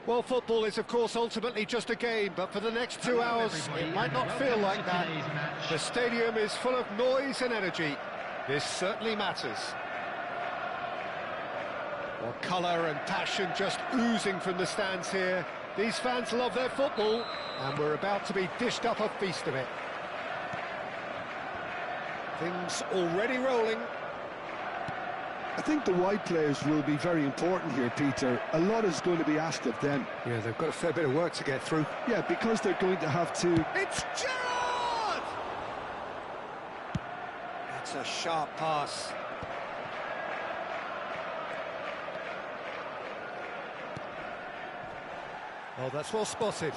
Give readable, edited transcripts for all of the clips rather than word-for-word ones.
Well, football is, of course, ultimately just a game, but for the next 2 hours, it might not feel like that. The stadium is full of noise and energy. This certainly matters. Well, colour and passion just oozing from the stands here. These fans love their football, and we're about to be dished up a feast of it. Things already rolling. I think the wide players will be very important here, Peter. A lot is going to be asked of them. Yeah, they've got a fair bit of work to get through. Yeah, because they're going to have to... It's Gerrard! That's a sharp pass. Oh, that's well spotted.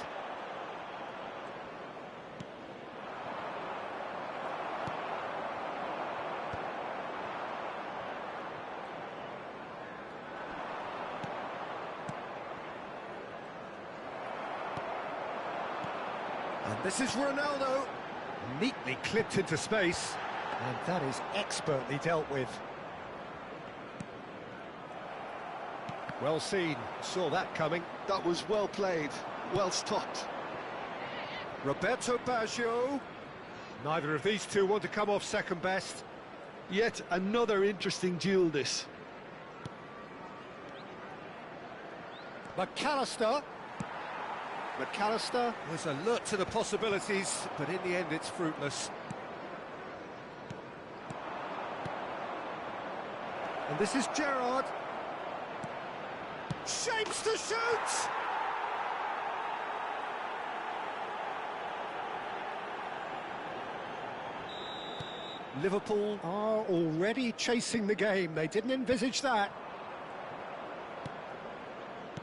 And this is Ronaldo, neatly clipped into space, and that is expertly dealt with. Well seen, saw that coming. That was well played, well stopped. Roberto Baggio. Neither of these two want to come off second best. Yet another interesting duel, this. McAllister. McAllister was alert to the possibilities, but in the end it's fruitless. And this is Gerrard. Shapes to shoot! Liverpool are already chasing the game. They didn't envisage that.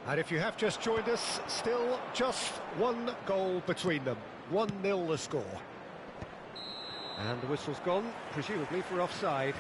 And if you have just joined us, still just one goal between them. 1-0 the score. And the whistle's gone, presumably for offside.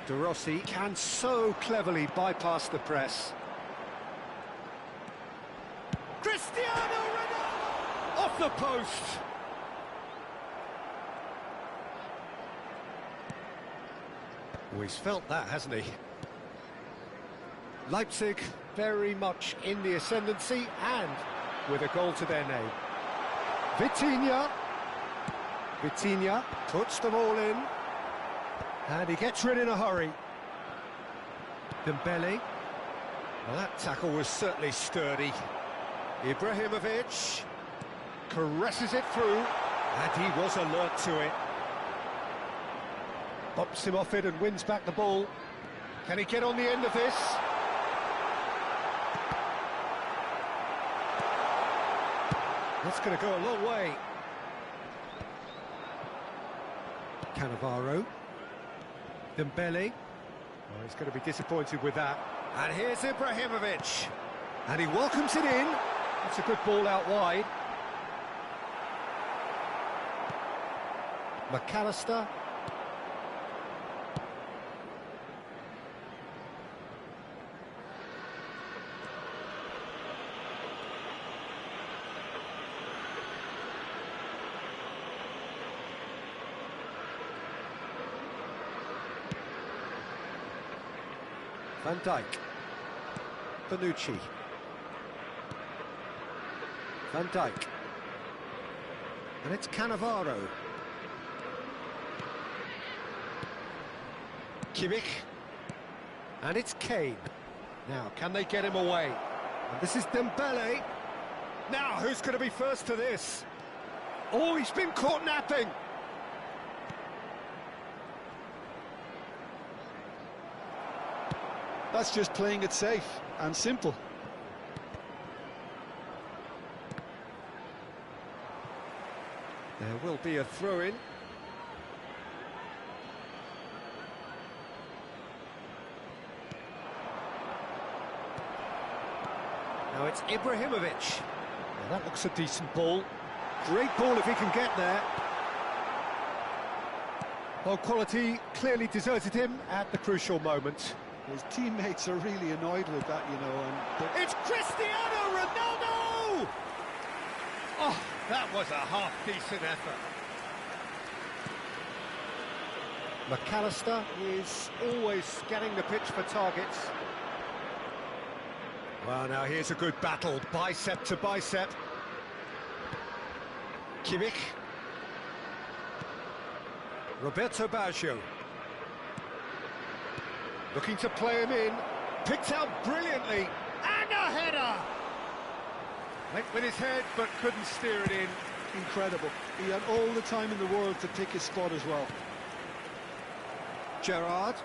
De Rossi can so cleverly bypass the press. Cristiano Ronaldo! Off the post! Oh, he's felt that, hasn't he? Leipzig very much in the ascendancy and with a goal to their name. Vitinha puts them all in. And he gets rid in a hurry. Dembele. Well, that tackle was certainly sturdy. Ibrahimovic caresses it through, and he was alert to it. Bumps him off it and wins back the ball. Can he get on the end of this? That's going to go a long way. Cannavaro. Dembele. Oh, he's going to be disappointed with that. And here's Ibrahimovic. And he welcomes it in. That's a good ball out wide. McAllister. Van Dijk. Bonucci. Van Dijk. And it's Cannavaro. Kimmich. And it's Kane. Now, can they get him away? And this is Dembele. Now, who's going to be first to this? Oh, he's been caught napping. That's just playing it safe and simple. There will be a throw-in. Now it's Ibrahimovic. Now that looks a decent ball. Great ball if he can get there. Well, quality clearly deserted him at the crucial moment. His teammates are really annoyed with that, you know. And it's Cristiano Ronaldo! Oh, that was a half-decent effort. McAllister is always scanning the pitch for targets. Well, now here's a good battle, bicep to bicep. Kimmich. Roberto Baggio. Looking to play him in. Picked out brilliantly. And a header! Went with his head, but couldn't steer it in. Incredible. He had all the time in the world to pick his spot as well. Gerrard.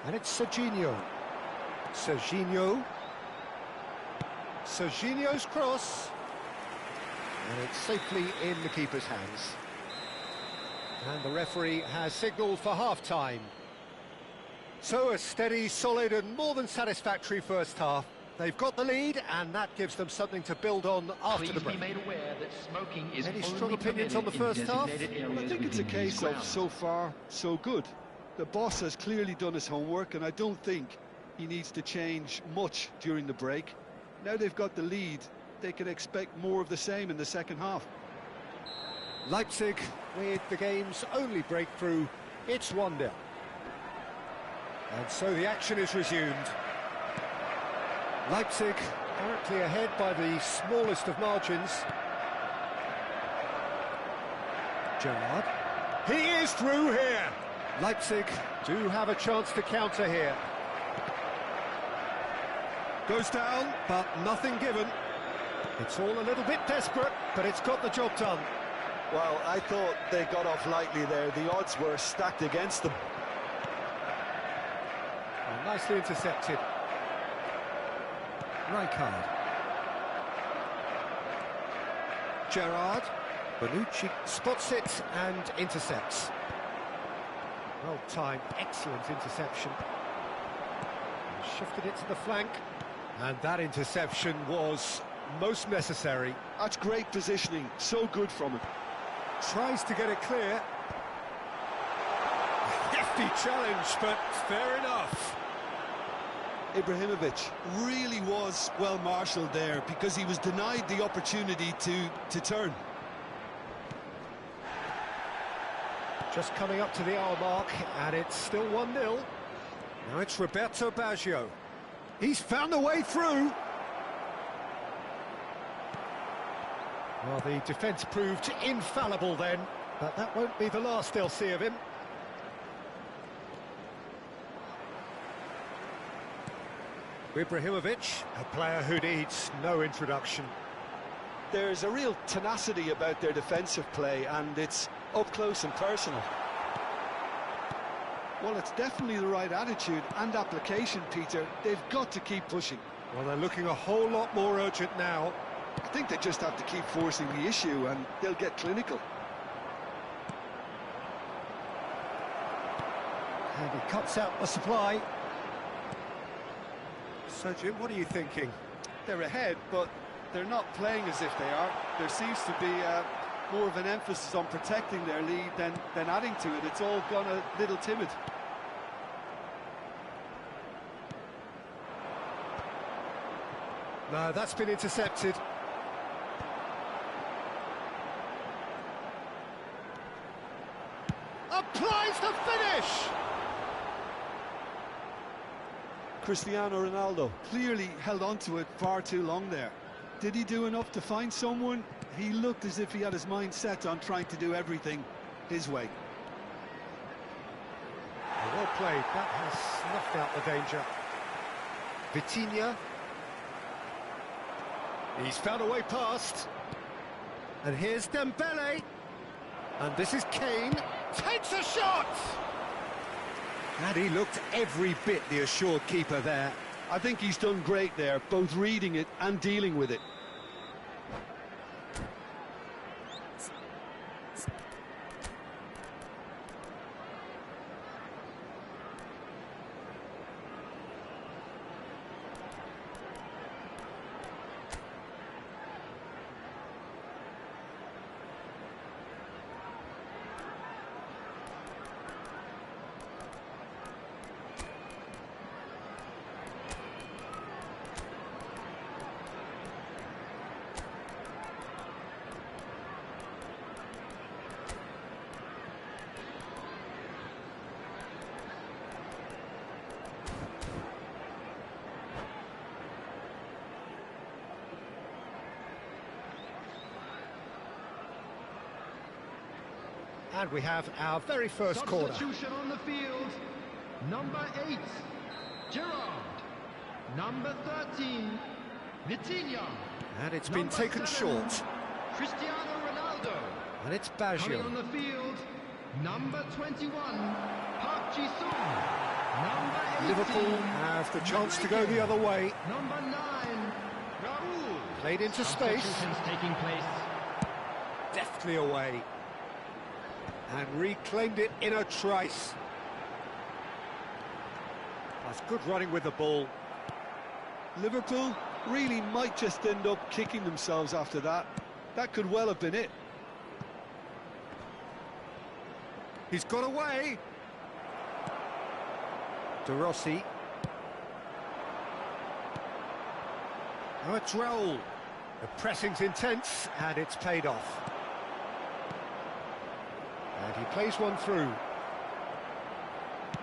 And it's Serginho. Serginho's cross. And it's safely in the keeper's hands. And the referee has signalled for half-time. So a steady, solid and more than satisfactory first half. They've got the lead, and that gives them something to build on after the break. Be made aware that smoking is any strong opinions on the first half? Well, I think it's a case of so far, so good. The boss has clearly done his homework, and I don't think he needs to change much during the break. Now they've got the lead, they can expect more of the same in the second half. Leipzig with the game's only breakthrough. It's 1-0. And so the action is resumed. Leipzig currently ahead by the smallest of margins. Gerrard. He is through here. Leipzig do have a chance to counter here. Goes down, but nothing given. It's all a little bit desperate, but it's got the job done. Well, I thought they got off lightly there. The odds were stacked against them. Well, nicely intercepted. Rijkaard. Gerrard. Bonucci spots it and intercepts. Well timed, excellent interception. Shifted it to the flank. And that interception was most necessary. That's great positioning, so good from him. Tries to get it clear. Hefty challenge, but fair enough. Ibrahimovic really was well marshalled there because he was denied the opportunity to turn. Just coming up to the hour mark, and it's still 1-0. Now it's Roberto Baggio. He's found a way through. Well, the defence proved infallible then, but that won't be the last they'll see of him. Ibrahimovic, a player who needs no introduction. There's a real tenacity about their defensive play, and it's up close and personal. Well, it's definitely the right attitude and application, Peter. They've got to keep pushing. Well, they're looking a whole lot more urgent now. I think they just have to keep forcing the issue, and they'll get clinical. And he cuts out the supply. So, Jim, what are you thinking? They're ahead, but they're not playing as if they are. There seems to be more of an emphasis on protecting their lead than adding to it. It's all gone a little timid. No, that's been intercepted. Applies the finish! Cristiano Ronaldo clearly held on to it far too long there. Did he do enough to find someone? He looked as if he had his mind set on trying to do everything his way. Well played, that has snuffed out the danger. Vitinha. He's found a way past. And here's Dembele. And this is Kane. Takes a shot! And he looked every bit the assured keeper there. I think he's done great there, both reading it and dealing with it. And we have our very first corner. Substitution on the field. Number 8, Gerard. Number 13, Vitinha. And it's been Number taken 7, short. Cristiano Ronaldo. And it's Coming on Baggio. the field, number 21, Park Ji-sung. Number 18, Liverpool have the chance to go the other way. Number 9, Raul. Played into space. Substitutions taking place. Deftly away. And reclaimed it in a trice. That's good running with the ball. Liverpool really might just end up kicking themselves after that. That could well have been it. He's got away. De Rossi. Oh, it's Raul. The pressing's intense, and it's paid off. And he plays one through.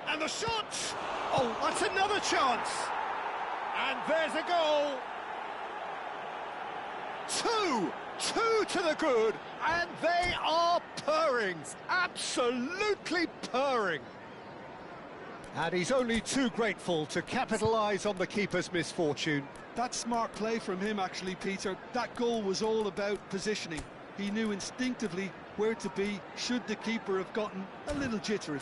And the shot! Oh, that's another chance! And there's a goal! Two to the good, and they are purring, absolutely purring. And he's only too grateful to capitalise on the keeper's misfortune. That's smart play from him, actually, Peter. That goal was all about positioning. He knew instinctively where to be should the keeper have gotten a little jittery.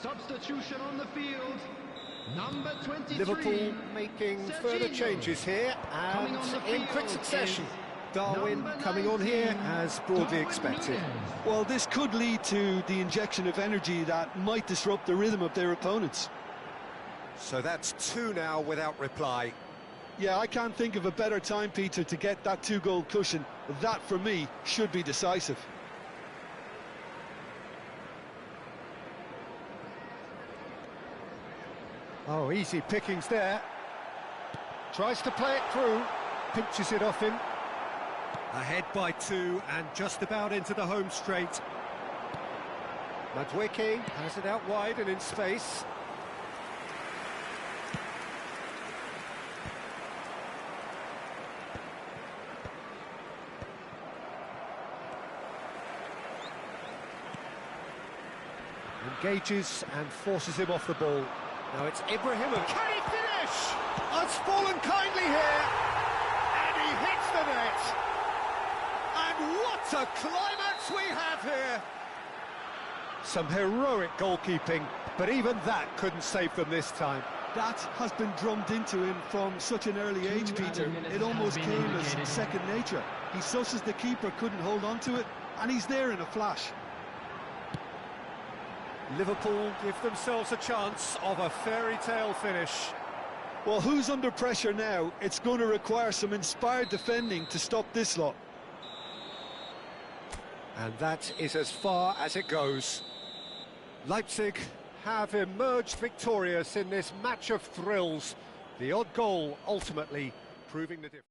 Substitution on the field. Number 23. Liverpool making further Serginho. changes here, Coming and on the in quick field succession. is Darwin number coming on 19, here as broadly Darwin expected. Núñez. Well, this could lead to the injection of energy that might disrupt the rhythm of their opponents. So that's two now without reply. Yeah, I can't think of a better time, Peter, to get that two-goal cushion. That, for me, should be decisive. Oh, easy pickings there. Tries to play it through, pinches it off him. Ahead by two and just about into the home straight. Madueke has it out wide and in space. Engages and forces him off the ball. Now it's Ibrahimovic. Can he finish? It's fallen kindly here. And he hits the net. And what a climax we have here. Some heroic goalkeeping, but even that couldn't save them this time. That has been drummed into him from such an early age, Peter. It almost came as second nature. He susses the keeper couldn't hold on to it, and he's there in a flash. Liverpool give themselves a chance of a fairy tale finish. Well, who's under pressure now? It's going to require some inspired defending to stop this lot. And that is as far as it goes. Leipzig have emerged victorious in this match of thrills. The odd goal ultimately proving the difference.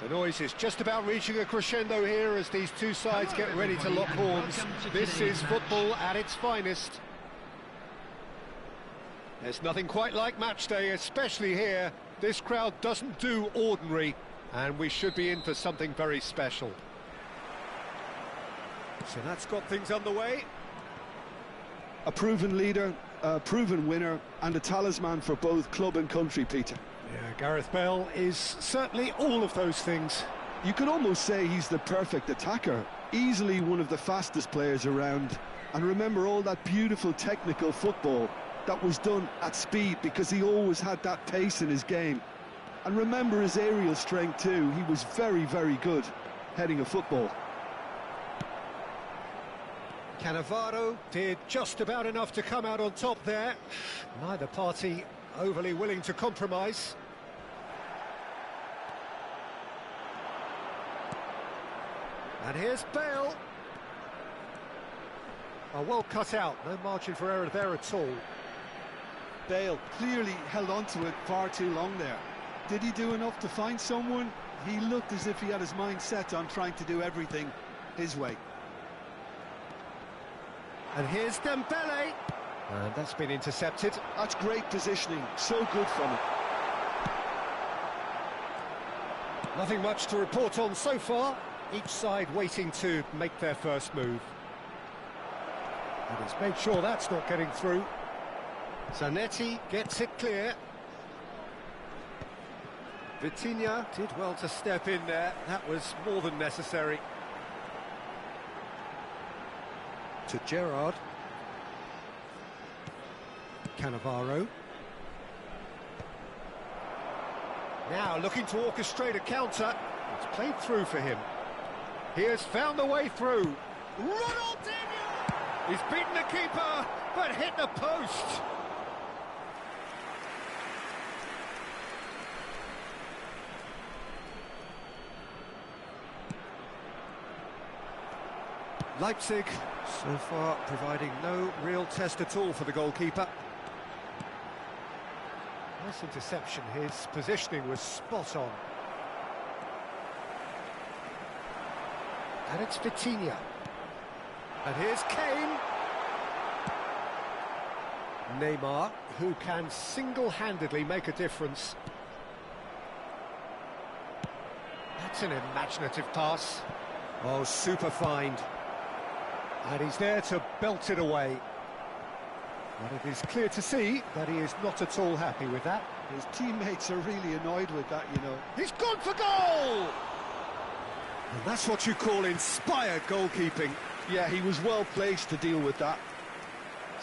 The noise is just about reaching a crescendo here as these two sides get ready to lock horns. This is football at its finest. There's nothing quite like match day, especially here. This crowd doesn't do ordinary, and we should be in for something very special. So that's got things underway. A proven leader, a proven winner, and a talisman for both club and country, Peter. Yeah, Gareth Bale is certainly all of those things. You could almost say he's the perfect attacker, easily one of the fastest players around. And remember all that beautiful technical football that was done at speed, because he always had that pace in his game. And remember his aerial strength too. He was very, very good heading a football. Cannavaro did just about enough to come out on top there. Neither party overly willing to compromise. And here's Bale. Oh, well cut out, no margin for error there at all. Bale clearly held on to it far too long there. Did he do enough to find someone? He looked as if he had his mind set on trying to do everything his way. And here's Dembele. And that's been intercepted. That's great positioning, so good from him. Nothing much to report on so far. Each side waiting to make their first move. And he's made sure that's not getting through. Zanetti gets it clear. Vitinha did well to step in there. That was more than necessary. To Gerrard. Cannavaro. Now looking to orchestrate a counter. It's played through for him. He has found the way through. Ronaldinho! He's beaten the keeper, but hit the post. Leipzig, so far, providing no real test at all for the goalkeeper. Nice interception, his positioning was spot on. And it's Vitinha. And here's Kane. Neymar, who can single-handedly make a difference. That's an imaginative pass. Oh, super find. And he's there to belt it away. And it is clear to see that he is not at all happy with that. His teammates are really annoyed with that, you know. He's gone for goal! And that's what you call inspired goalkeeping. Yeah, he was well placed to deal with that.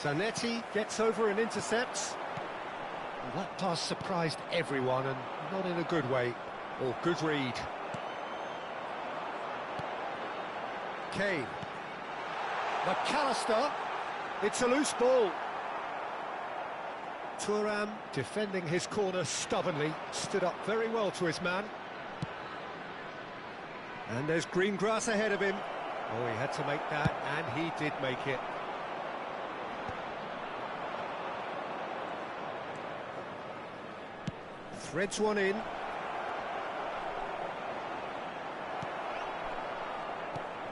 Zanetti gets over and intercepts. Well, that pass surprised everyone, and not in a good way. Or good read. Kane. McAllister. It's a loose ball. Thuram defending his corner stubbornly. Stood up very well to his man. And there's green grass ahead of him. Oh, he had to make that, and he did make it. Threads one in.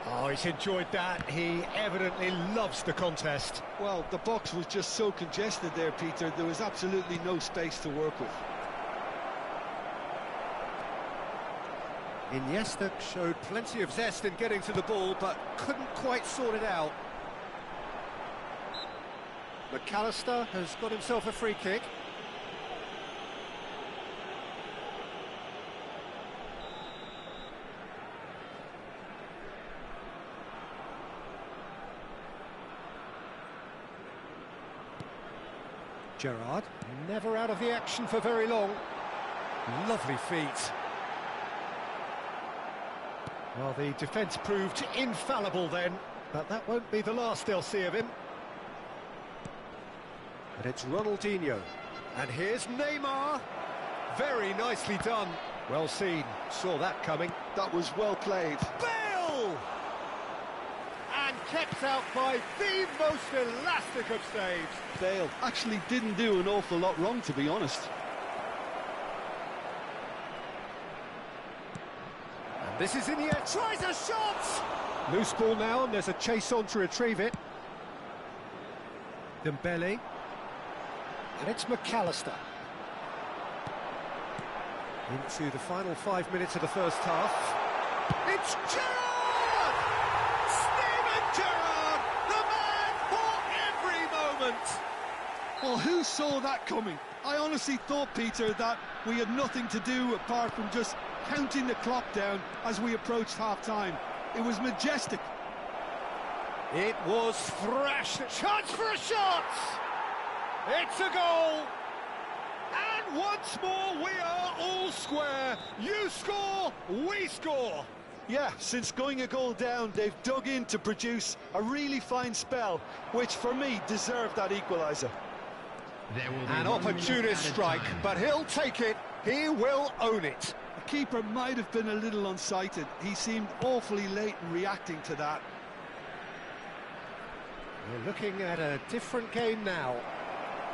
Oh, he's enjoyed that. He evidently loves the contest. Well, the box was just so congested there, Peter. There was absolutely no space to work with. Iniesta showed plenty of zest in getting to the ball, but couldn't quite sort it out. McAllister has got himself a free kick. Gerrard, never out of the action for very long. Lovely feet. Well, the defence proved infallible then, but that won't be the last they'll see of him. And it's Ronaldinho. And here's Neymar. Very nicely done. Well seen. Saw that coming. That was well played. Bale! And kept out by the most elastic of saves. Bale actually didn't do an awful lot wrong, to be honest. This is in the air, tries a shot! Loose ball now, and there's a chase on to retrieve it. Dembele. And it's McAllister. Into the final 5 minutes of the first half. It's Gerrard! Steven Gerrard, the man for every moment! Well, who saw that coming? I honestly thought, Peter, that we had nothing to do apart from just counting the clock down as we approached half-time. It was majestic. It was thrashed. Chance for a shot! It's a goal! And once more, we are all square. You score, we score. Yeah, since going a goal down, they've dug in to produce a really fine spell, which for me deserved that equaliser. An opportunist strike, but he'll take it. He will own it. The keeper might have been a little unsighted. He seemed awfully late in reacting to that. We're looking at a different game now.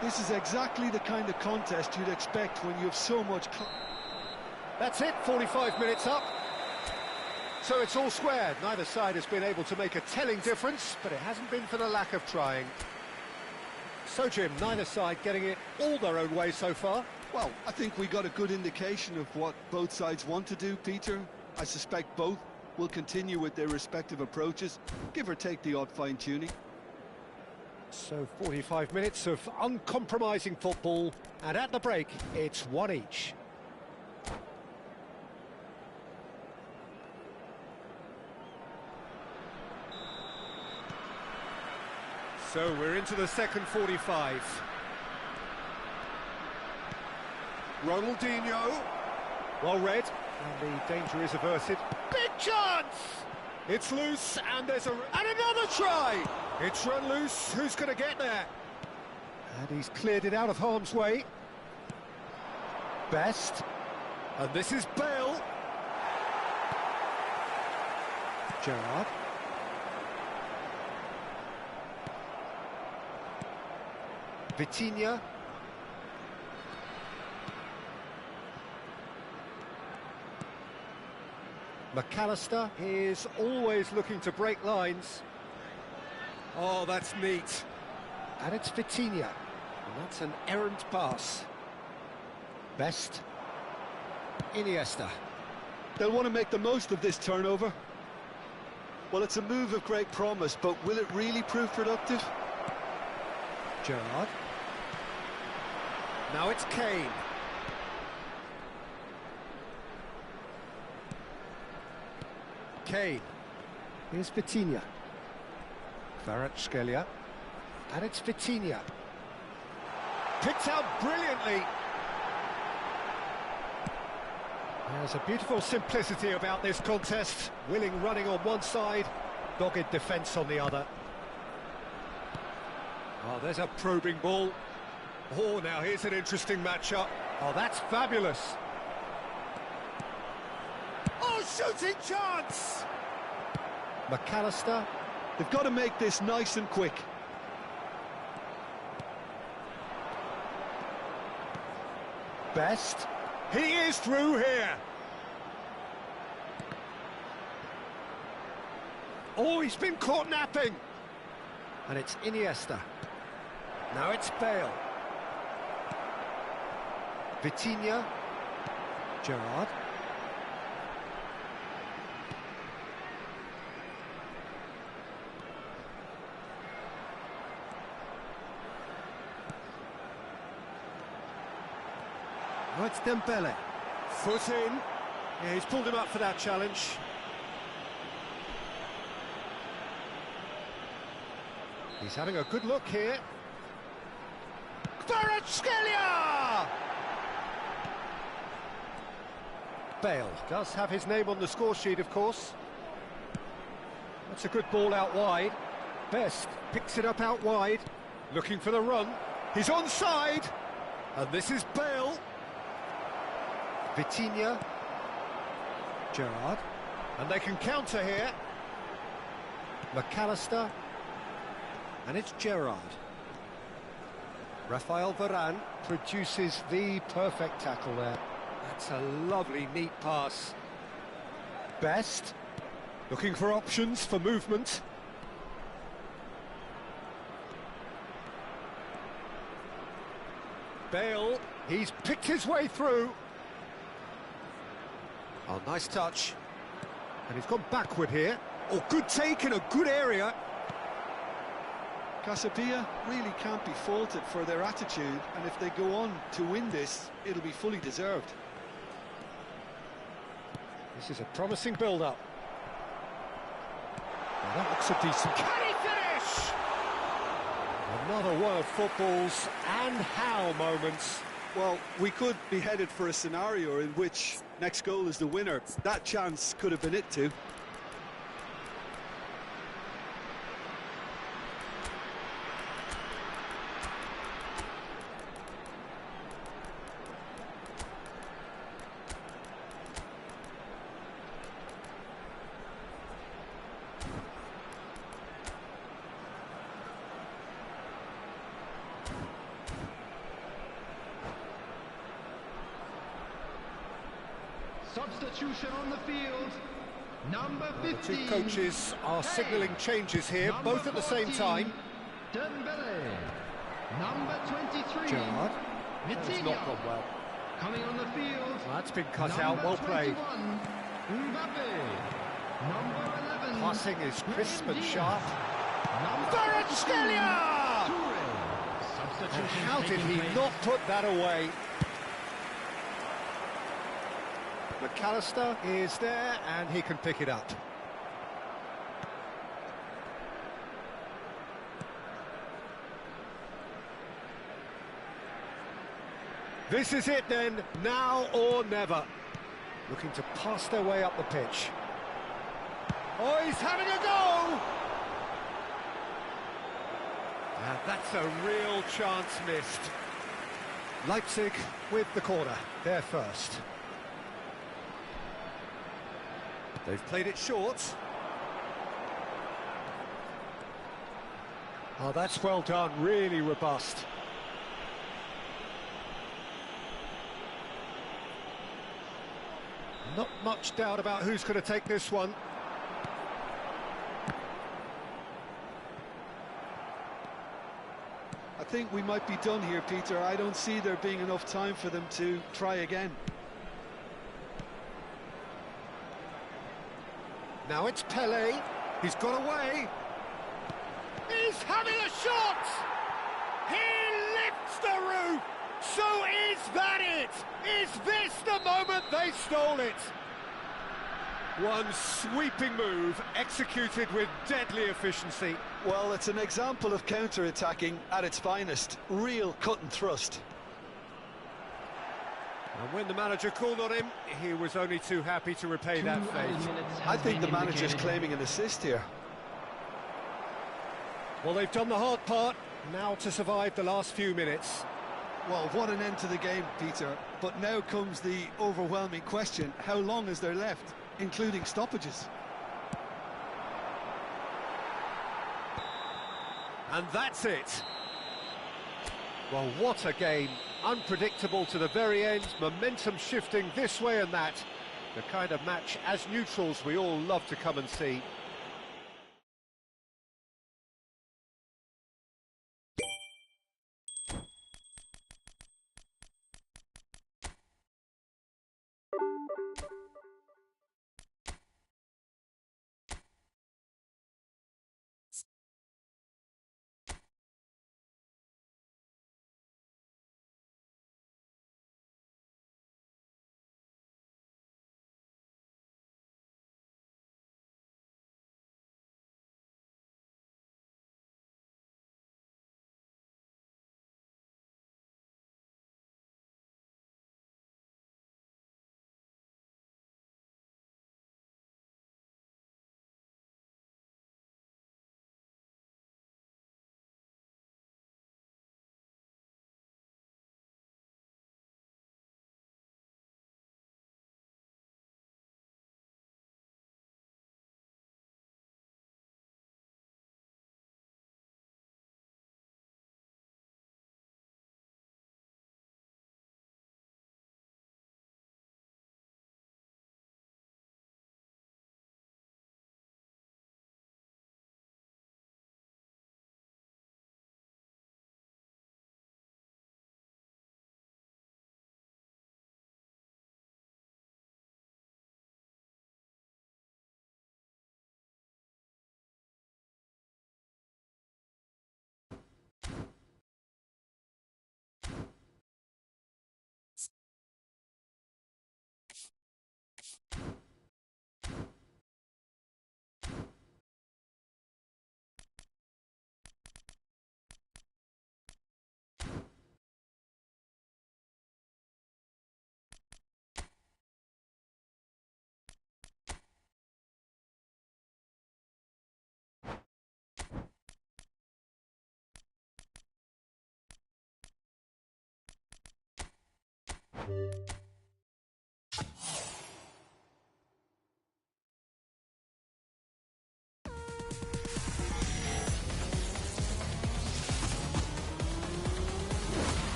This is exactly the kind of contest you'd expect when you have so much... That's it, 45 minutes up. So it's all squared. Neither side has been able to make a telling difference, but it hasn't been for the lack of trying. So, Jim, neither side getting it all their own way so far. Well, I think we got a good indication of what both sides want to do, Peter. I suspect both will continue with their respective approaches, give or take the odd fine-tuning. So 45 minutes of uncompromising football, and at the break, it's one each. So we're into the second 45. Ronaldinho, well read, and the danger is averted. Big chance! It's loose, and there's and another try! It's run loose, who's going to get there? And he's cleared it out of harm's way. Best. And this is Bale. Gerrard. Vitinha. McAllister is always looking to break lines. Oh, that's neat. And it's Vitinha. And that's an errant pass. Best. Iniesta. They'll want to make the most of this turnover. Well, it's a move of great promise, but will it really prove productive? Gerrard. Now it's Kane. Kane. Here's Vitinha. Kvaratskhelia. And it's Vitinha. Picked out brilliantly. There's a beautiful simplicity about this contest. Willing running on one side, dogged defence on the other. Oh, there's a probing ball. Oh, now here's an interesting matchup. Oh, that's fabulous. Oh, shooting chance! McAllister. They've got to make this nice and quick. Best. He is through here. Oh, he's been caught napping. And it's Iniesta. Now it's Bale. Vitinha. Gerrard. Now it's Dembele. Foot in. Yeah, he's pulled him up for that challenge. He's having a good look here. Kvaratskhelia! Bale does have his name on the score sheet, of course. That's a good ball out wide. Best picks it up out wide, looking for the run. He's onside, and this is Bale. Vitinha. Gerrard. And they can counter here. McAllister. And it's Gerrard. Rafael Varane produces the perfect tackle there. That's a lovely, neat pass. best. Looking for options for movement. Bale, he's picked his way through. Oh, nice touch. And he's gone backward here. Oh, good take in a good area. Casabia really can't be faulted for their attitude, and if they go on to win this, it'll be fully deserved. This is a promising build-up. Well, that looks a decent... Can he finish? Another one of football's and how moments. Well, we could be headed for a scenario in which next goal is the winner. That chance could have been it too. Substitution on the field. Number 15. The two coaches are signalling changes here, both at the same time. Dembele. Number 23. Gerrard. It's not gone well. Coming on the field. Well, that's been cut out, well played. Mbappe. Number 11. Passing is crisp and sharp. Varane. And how did he not put that away? McAllister is there and he can pick it up. This is it then, now or never. Looking to pass their way up the pitch. Oh, he's having a go! And that's a real chance missed. Leipzig with the corner, they're first. They've played it short. Oh, that's well done, really robust. Not much doubt about who's going to take this one. I think we might be done here, Peter. I don't see there being enough time for them to try again. Now it's Pelé. He's got away. He's having a shot! He lifts the roof! So is that it? Is this the moment they stole it? One sweeping move, executed with deadly efficiency. Well, it's an example of counter-attacking at its finest. Real cut and thrust. And when the manager called on him, he was only too happy to repay that fate. I think the manager's claiming an assist here. Well, they've done the hard part, now to survive the last few minutes. Well, what an end to the game, Peter. But now comes the overwhelming question, how long is there left, including stoppages? And that's it. Well, what a game. Unpredictable to the very end, momentum shifting this way and that. The kind of match, as neutrals, we all love to come and see.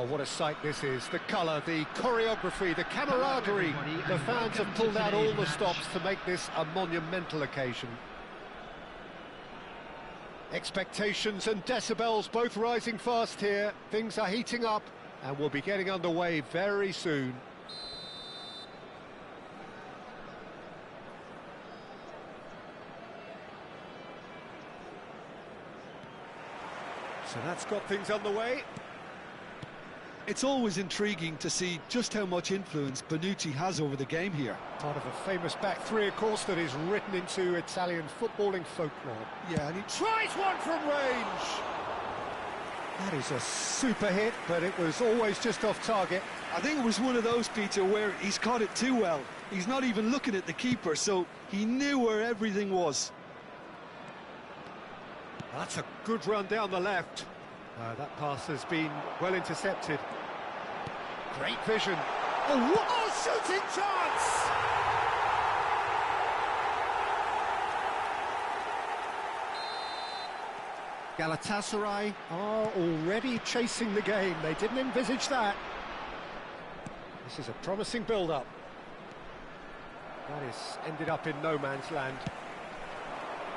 Oh, what a sight this is. The colour, the choreography, the camaraderie. The fans have pulled out all the stops to make this a monumental occasion. Expectations and decibels both rising fast here. Things are heating up and we'll be getting underway very soon. So that's got things underway. It's always intriguing to see just how much influence Bonucci has over the game here. Part of a famous back three, of course, that is written into Italian footballing folklore. Yeah, and he Tries one from range! That is a super hit, but it was always just off target. I think it was one of those, Peter, where he's caught it too well. He's not even looking at the keeper, so he knew where everything was. That's a good run down the left. That pass has been well intercepted. Great vision. Oh, what a shooting chance! Galatasaray are already chasing the game. They didn't envisage that. This is a promising build-up. That is ended up in no man's land.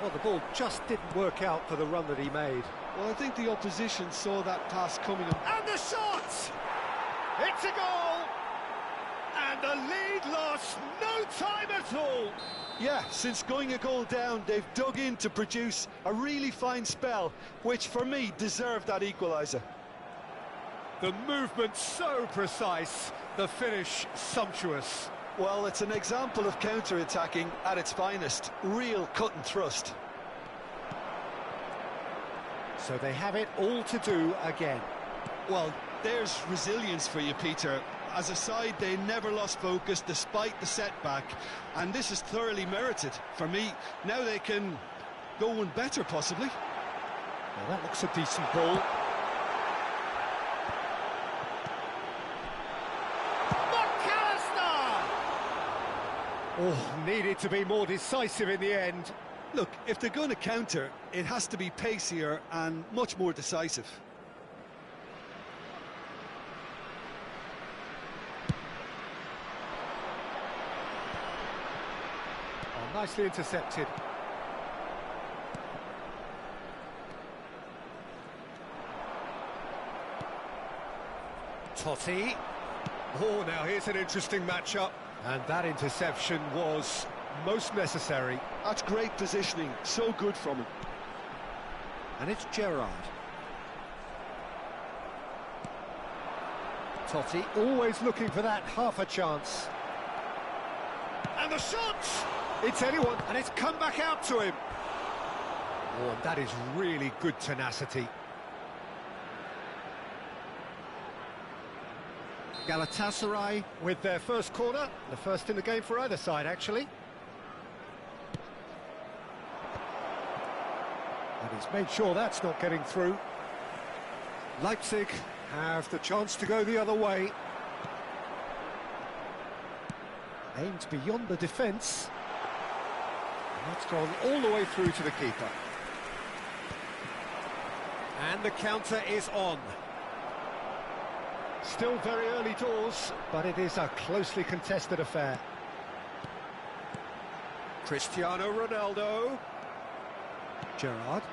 Well, the ball just didn't work out for the run that he made. Well, I think the opposition saw that pass coming. And the shot! It's a goal! And the lead lost no time at all! Yeah, since going a goal down, they've dug in to produce a really fine spell, which for me deserved that equaliser. The movement so precise, the finish sumptuous. Well, it's an example of counter-attacking at its finest. Real cut and thrust. So they have it all to do again. Well, there's resilience for you, Peter. As a side, they never lost focus despite the setback, and this is thoroughly merited. For me, now they can go one better, possibly. Well, that looks a decent ball. Oh, needed to be more decisive in the end. Look, if they're going to counter, it has to be pacier and much more decisive. Oh, nicely intercepted. Totti. Oh, now here's an interesting matchup. And that interception was most necessary. That's great positioning, so good from him. And it's Gerrard. Totti always looking for that half a chance. And the shot! It's anyone, and it's come back out to him. Oh, and that is really good tenacity. Galatasaray with their first corner, the first in the game for either side, actually. And he's made sure that's not getting through. Leipzig have the chance to go the other way. Aimed beyond the defence. And that's gone all the way through to the keeper. And the counter is on. Still very early doors, but it is a closely contested affair. Cristiano Ronaldo. Gerrard.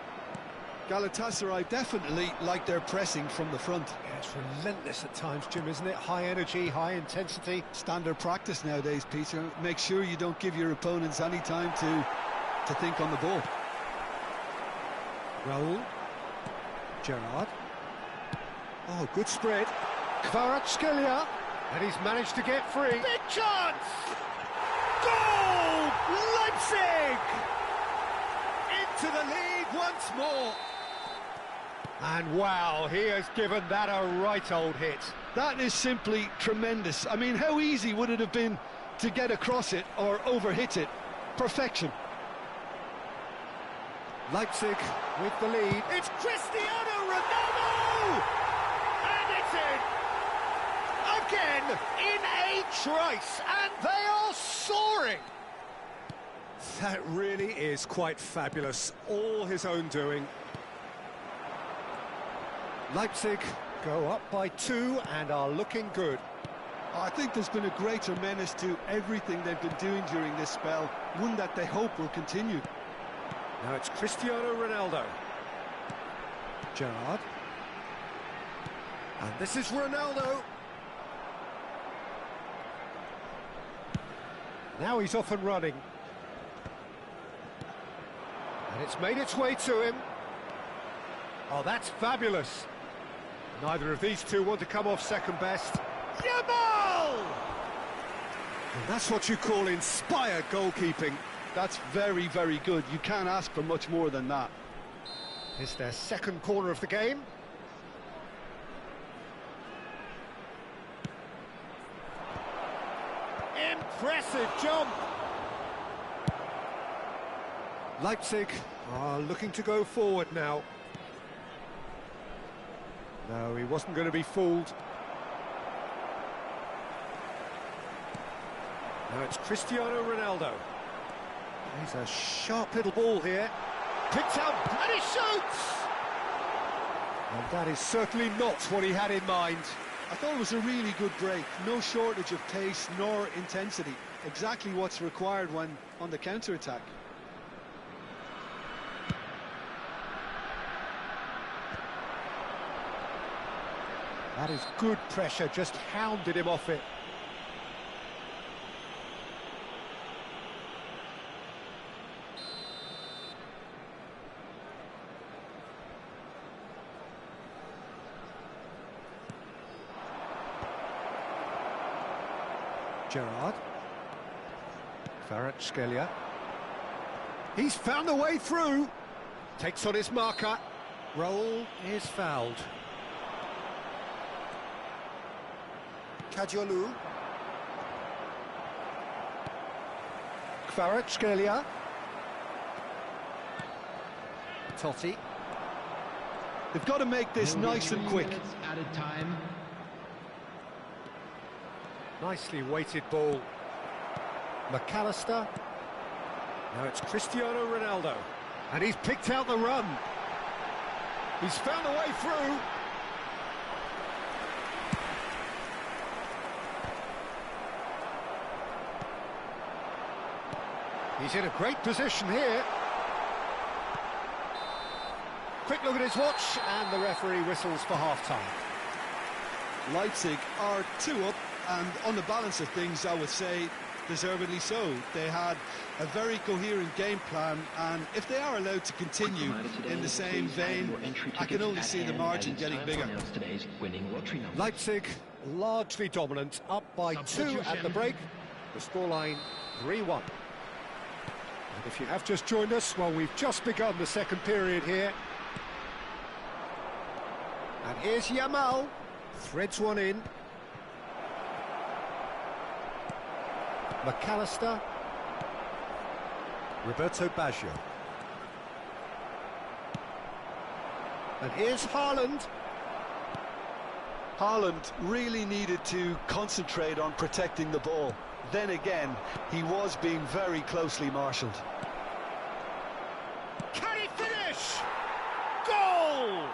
Galatasaray definitely like their pressing from the front. Yeah, it's relentless at times, Jim, isn't it? High energy, high intensity. Standard practice nowadays, Peter. Make sure you don't give your opponents any time to think on the ball. Raul. Gerrard. Oh, good spread. Kvaratskhelia, and he's managed to get free. Big chance! Goal! Leipzig! Into the lead once more. And wow, he has given that a right old hit. That is simply tremendous. I mean, how easy would it have been to get across it or overhit it? Perfection. Leipzig with the lead. It's Cristiano Ronaldo! And it's in! Again, in a trice, and they are soaring! That really is quite fabulous, all his own doing. Leipzig Go up by 2 and are looking good. I think there's been a greater menace to everything they've been doing during this spell, one that they hope will continue. Now it's Cristiano Ronaldo. Gerrard. And this is Ronaldo. Now he's off and running. And it's made its way to him. Oh, that's fabulous. Neither of these two want to come off second best. Yamal! And that's what you call inspired goalkeeping. That's very, very good. You can't ask for much more than that. It's their second corner of the game. Impressive jump. Leipzig are looking to go forward now. No, he wasn't going to be fooled. Now it's Cristiano Ronaldo. He's a sharp little ball here. Picked up, and he shoots! And that is certainly not what he had in mind. I thought it was a really good break. No shortage of pace nor intensity. Exactly what's required when on the counter-attack. That is good pressure, just hounded him off it. Gerrard. Kvaratskhelia. He's found a way through. Takes on his marker. Roll is fouled. Kadiolu. Kvaratskhelia. Totti. They've got to make this nice and quick. Added time. Nicely weighted ball. McAllister. Now it's Cristiano Ronaldo. And he's picked out the run. He's found a way through. He's in a great position here. Quick look at his watch, and the referee whistles for half-time. Leipzig are 2 up, and on the balance of things, I would say deservedly so. They had a very coherent game plan, and if they are allowed to continue in the same vein, I can only see the margin getting bigger. Leipzig largely dominant, up by 2 at the break. The scoreline 3-1. And if you have just joined us, well, we've just begun the second period here. And here's Yamal, threads one in. McAllister. Roberto Baggio. And here's Haaland. Haaland really needed to concentrate on protecting the ball. Then again, he was being very closely marshalled. Can he finish? Goal!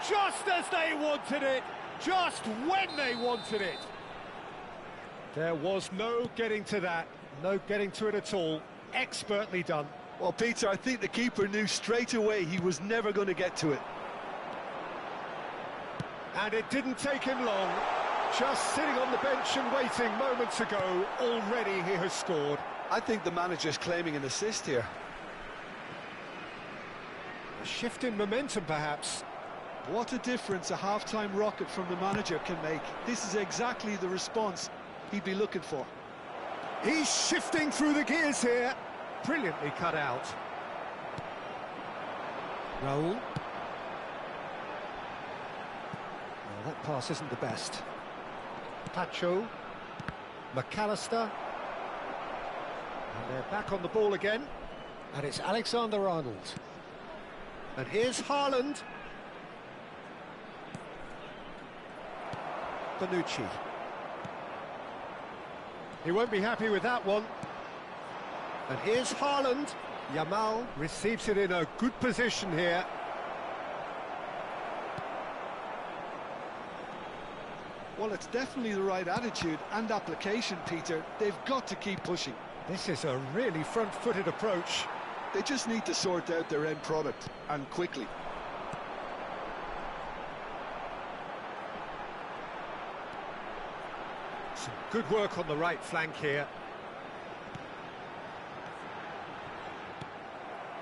Just as they wanted it, just when they wanted it. There was no getting to that, no getting to it at all. Expertly done. Well, Peter, I think the keeper knew straight away he was never going to get to it. And it didn't take him long. Just sitting on the bench and waiting moments ago, already he has scored. I think the manager's claiming an assist here. A shift in momentum, perhaps. What a difference a half-time rocket from the manager can make. This is exactly the response he'd be looking for. He's shifting through the gears here. Brilliantly cut out. Raul. Well, that pass isn't the best. Pacho. McAllister. And they're back on the ball again. And it's Alexander-Arnold. And here's Haaland. Bonucci. He won't be happy with that one. And here's Haaland. Yamal receives it in a good position here. Well, it's definitely the right attitude and application, Peter. They've got to keep pushing. This is a really front-footed approach. They just need to sort out their end product, and quickly. Some good work on the right flank here.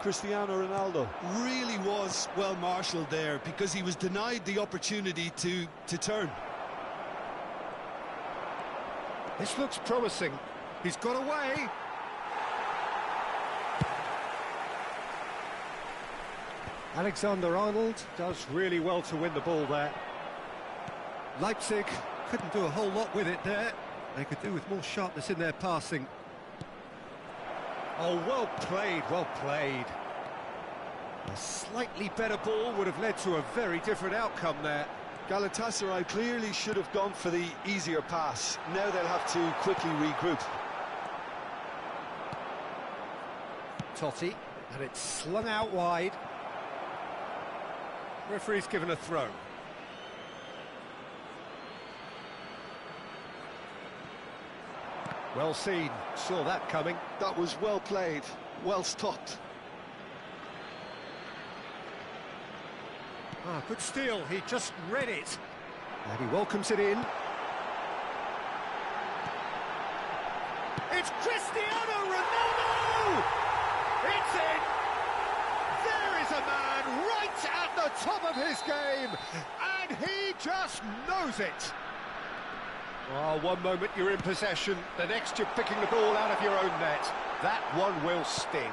Cristiano Ronaldo really was well marshalled there because he was denied the opportunity to turn. This looks promising. He's got away. Alexander-Arnold does really well to win the ball there. Leipzig couldn't do a whole lot with it there. They could do with more sharpness in their passing. Oh, well played, well played. A slightly better ball would have led to a very different outcome there. Galatasaray clearly should have gone for the easier pass. Now they'll have to quickly regroup. Totti, and it's slung out wide. Referee's given a throw. Well seen, saw that coming. That was well played, well stopped. Ah, good steal, he just read it. And he welcomes it in. It's Cristiano Ronaldo! It's in! There is a man right at the top of his game, and he just knows it. Oh, one moment you're in possession, the next you're picking the ball out of your own net. That one will sting.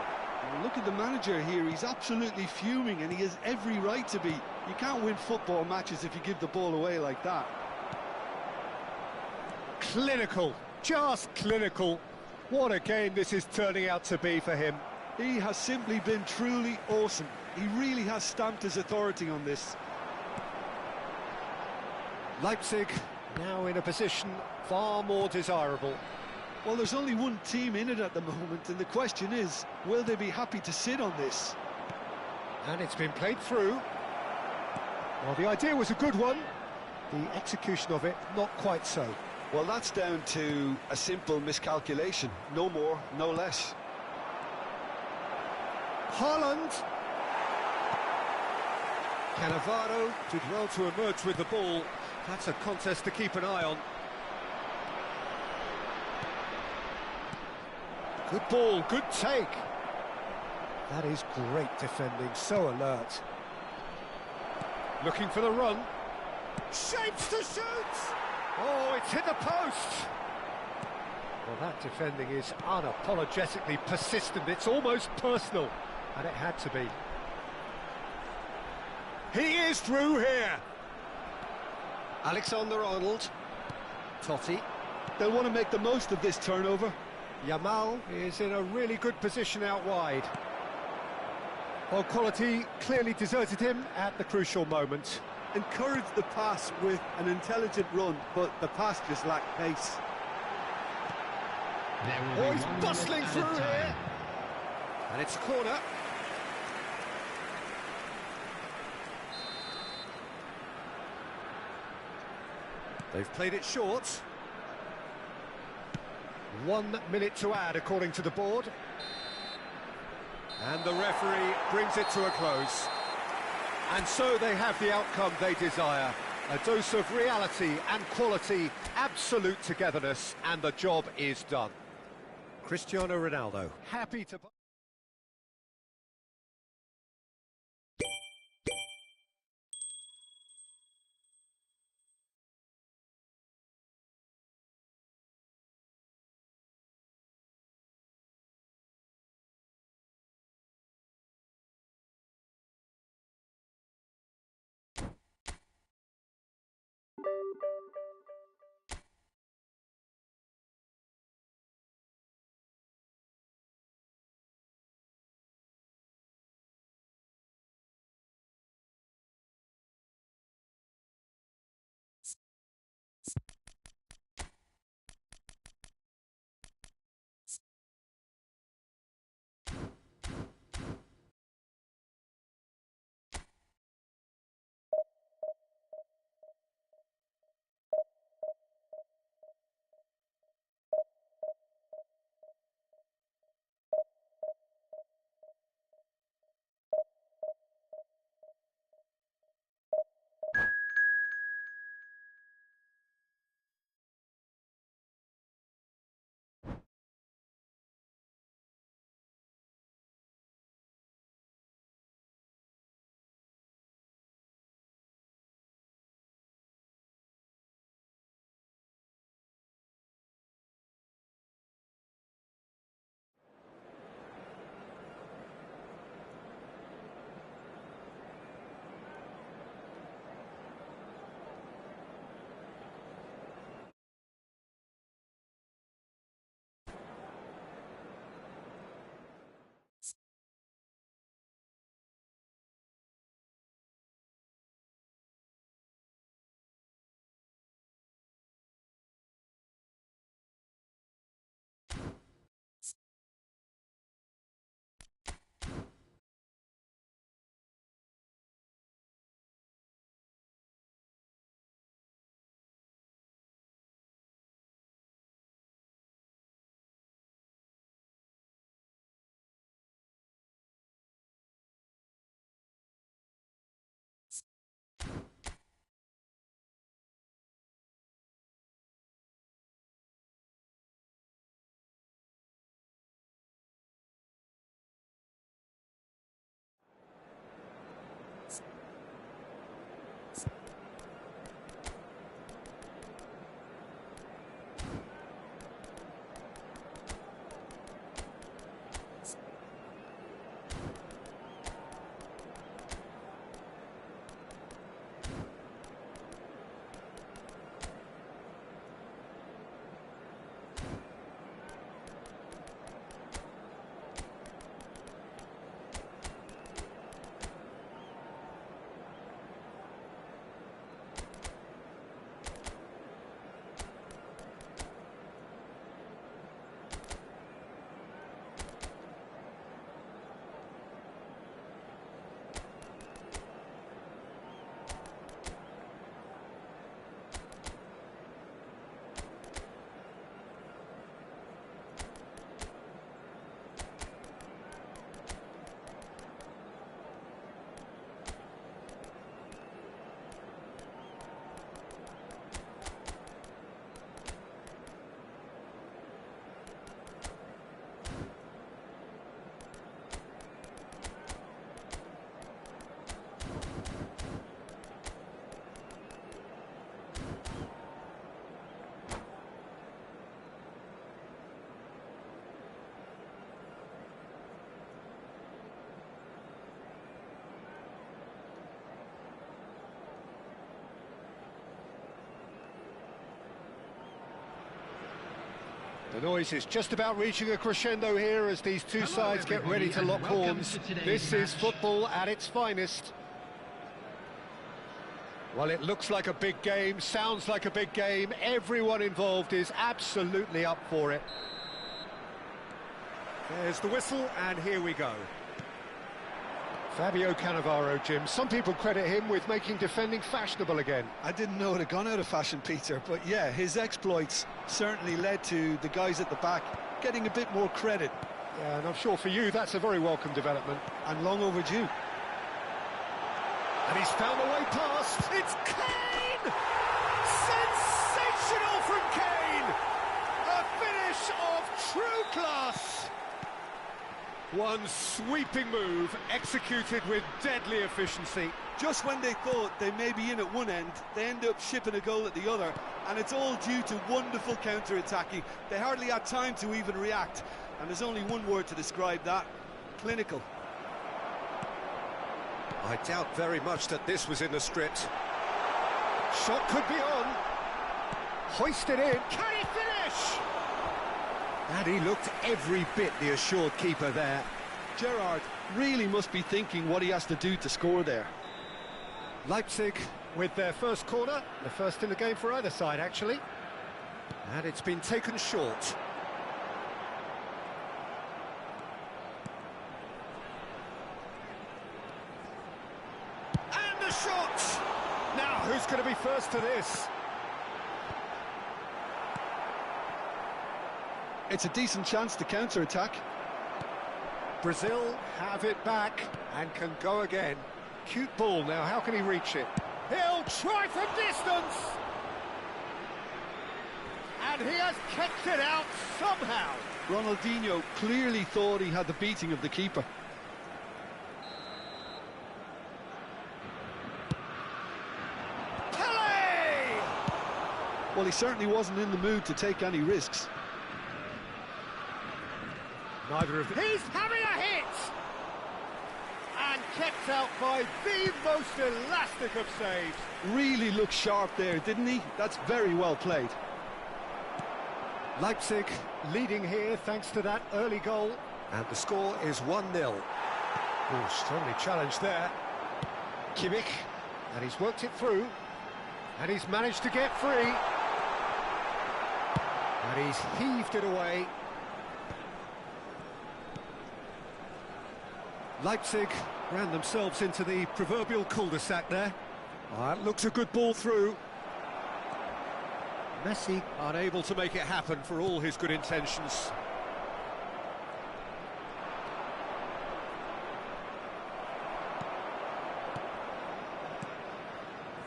Look at the manager here, he's absolutely fuming and he has every right to be. You can't win football matches if you give the ball away like that. Clinical, just clinical. What a game this is turning out to be for him. He has simply been truly awesome. He really has stamped his authority on this. Leipzig now in a position far more desirable. Well, there's only one team in it at the moment, and the question is, will they be happy to sit on this? And it's been played through. Well, the idea was a good one. The execution of it, not quite so. Well, that's down to a simple miscalculation. No more, no less. Haaland. Cannavaro did well to emerge with the ball. That's a contest to keep an eye on. Good ball, good take. That is great defending, so alert. Looking for the run. Shapes to shoot! Oh, it's hit the post! Well, that defending is unapologetically persistent. It's almost personal, and it had to be. He is through here! Alexander-Arnold. Totti. They'll want to make the most of this turnover. Yamal is in a really good position out wide. Well, quality clearly deserted him at the crucial moment. Encouraged the pass with an intelligent run, but the pass just lacked pace. Oh, he's bustling through here. And it's a corner. They've played it short. 1 minute to add, according to the board. And the referee brings it to a close. And so they have the outcome they desire. A dose of reality and quality, absolute togetherness, and the job is done. Cristiano Ronaldo, happy to... The noise is just about reaching a crescendo here as these two sides get ready to lock horns. This is football at its finest. Well, it looks like a big game, sounds like a big game. Everyone involved is absolutely up for it. There's the whistle, and here we go. Fabio Cannavaro, Jim. Some people credit him with making defending fashionable again. I didn't know it had gone out of fashion, Peter, but yeah, his exploits certainly led to the guys at the back getting a bit more credit. Yeah, and I'm sure for you that's a very welcome development. And long overdue. And he's found a way past. It's Kane! Sensational from Kane! A finish of true class! One sweeping move, executed with deadly efficiency. Just when they thought they may be in at one end, they end up shipping a goal at the other, and it's all due to wonderful counter-attacking. They hardly had time to even react, and there's only one word to describe that: clinical. I doubt very much that this was in the script. Shot could be on. Hoisted in. Can he finish? And he looked every bit the assured keeper there. Gerrard really must be thinking what he has to do to score there. Leipzig with their first corner, the first in the game for either side, actually. And it's been taken short. And the shot! Now, who's going to be first to this? It's a decent chance to counter-attack. Brazil have it back and can go again. Cute ball now, how can he reach it? He'll try from distance! And he has kept it out somehow. Ronaldinho clearly thought he had the beating of the keeper. Pele! Well, he certainly wasn't in the mood to take any risks. Neither of them. He's having a hit! And kept out by the most elastic of saves. Really looked sharp there, didn't he? That's very well played. Leipzig leading here thanks to that early goal. And the score is 1-0. Oh, strongly challenged there. Kimmich. And he's worked it through. And he's managed to get free. And he's heaved it away. Leipzig ran themselves into the proverbial cul-de-sac there. That looks a good ball through. Messi unable to make it happen for all his good intentions.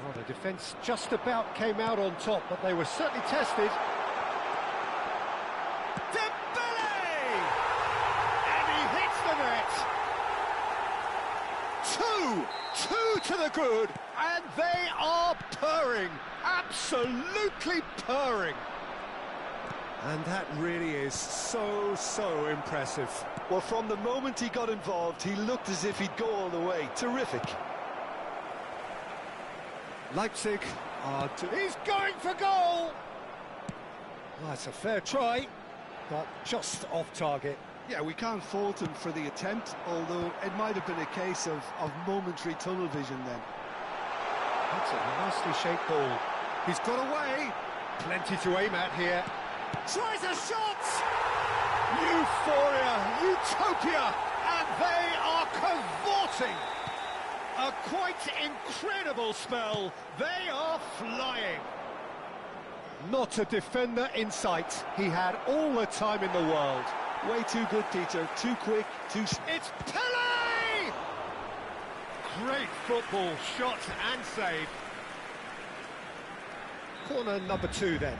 Well, the defence just about came out on top, but they were certainly tested. Two to the good, and they are purring, absolutely purring. And that really is so impressive. Well, from the moment he got involved, he looked as if he'd go all the way. Terrific. Leipzig are... He's going for goal! That's a fair try, but just off target. Yeah, we can't fault him for the attempt, although it might have been a case of momentary tunnel vision then. That's a nicely shaped ball. He's got away. Plenty to aim at here. Tries a shot! Euphoria, utopia, and they are cavorting. A quite incredible spell. They are flying. Not a defender in sight. He had all the time in the world. Way too good, Peter. Too quick, too... It's Pele! Great football, shot and save. Corner number 2 then.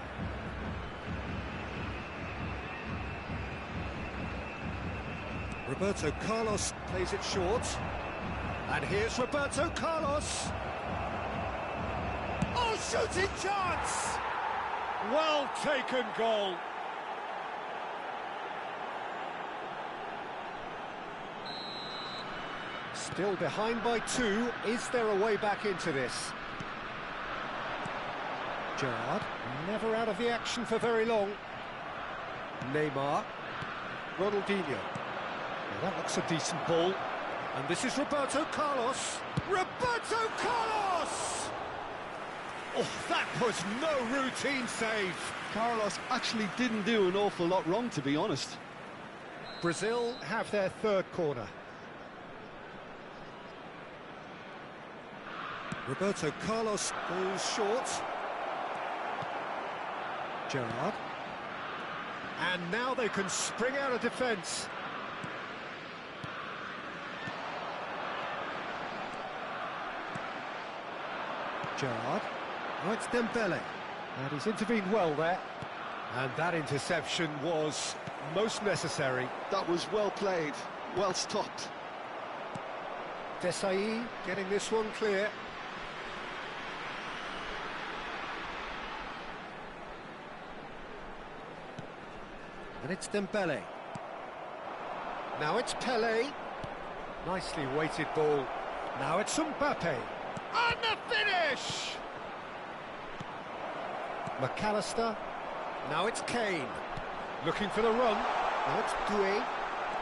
Roberto Carlos plays it short. And here's Roberto Carlos. Oh, shooting chance! Well taken goal. Still behind by 2. Is there a way back into this? Gerrard, never out of the action for very long. Neymar. Ronaldinho. Now that looks a decent ball. And this is Roberto Carlos. Roberto Carlos! Oh, that was no routine save. Carlos actually didn't do an awful lot wrong, to be honest. Brazil have their third corner. Roberto Carlos goes short. Gerrard. And now they can spring out of defence. Gerrard. Oh, it's Dembele. And he's intervened well there. And that interception was most necessary. That was well played, well stopped. Desai getting this one clear. And it's Dembele. Now it's Pelé. Nicely weighted ball. Now it's Mbappe. And the finish! McAllister. Now it's Kane. Looking for the run. Now it's Deux.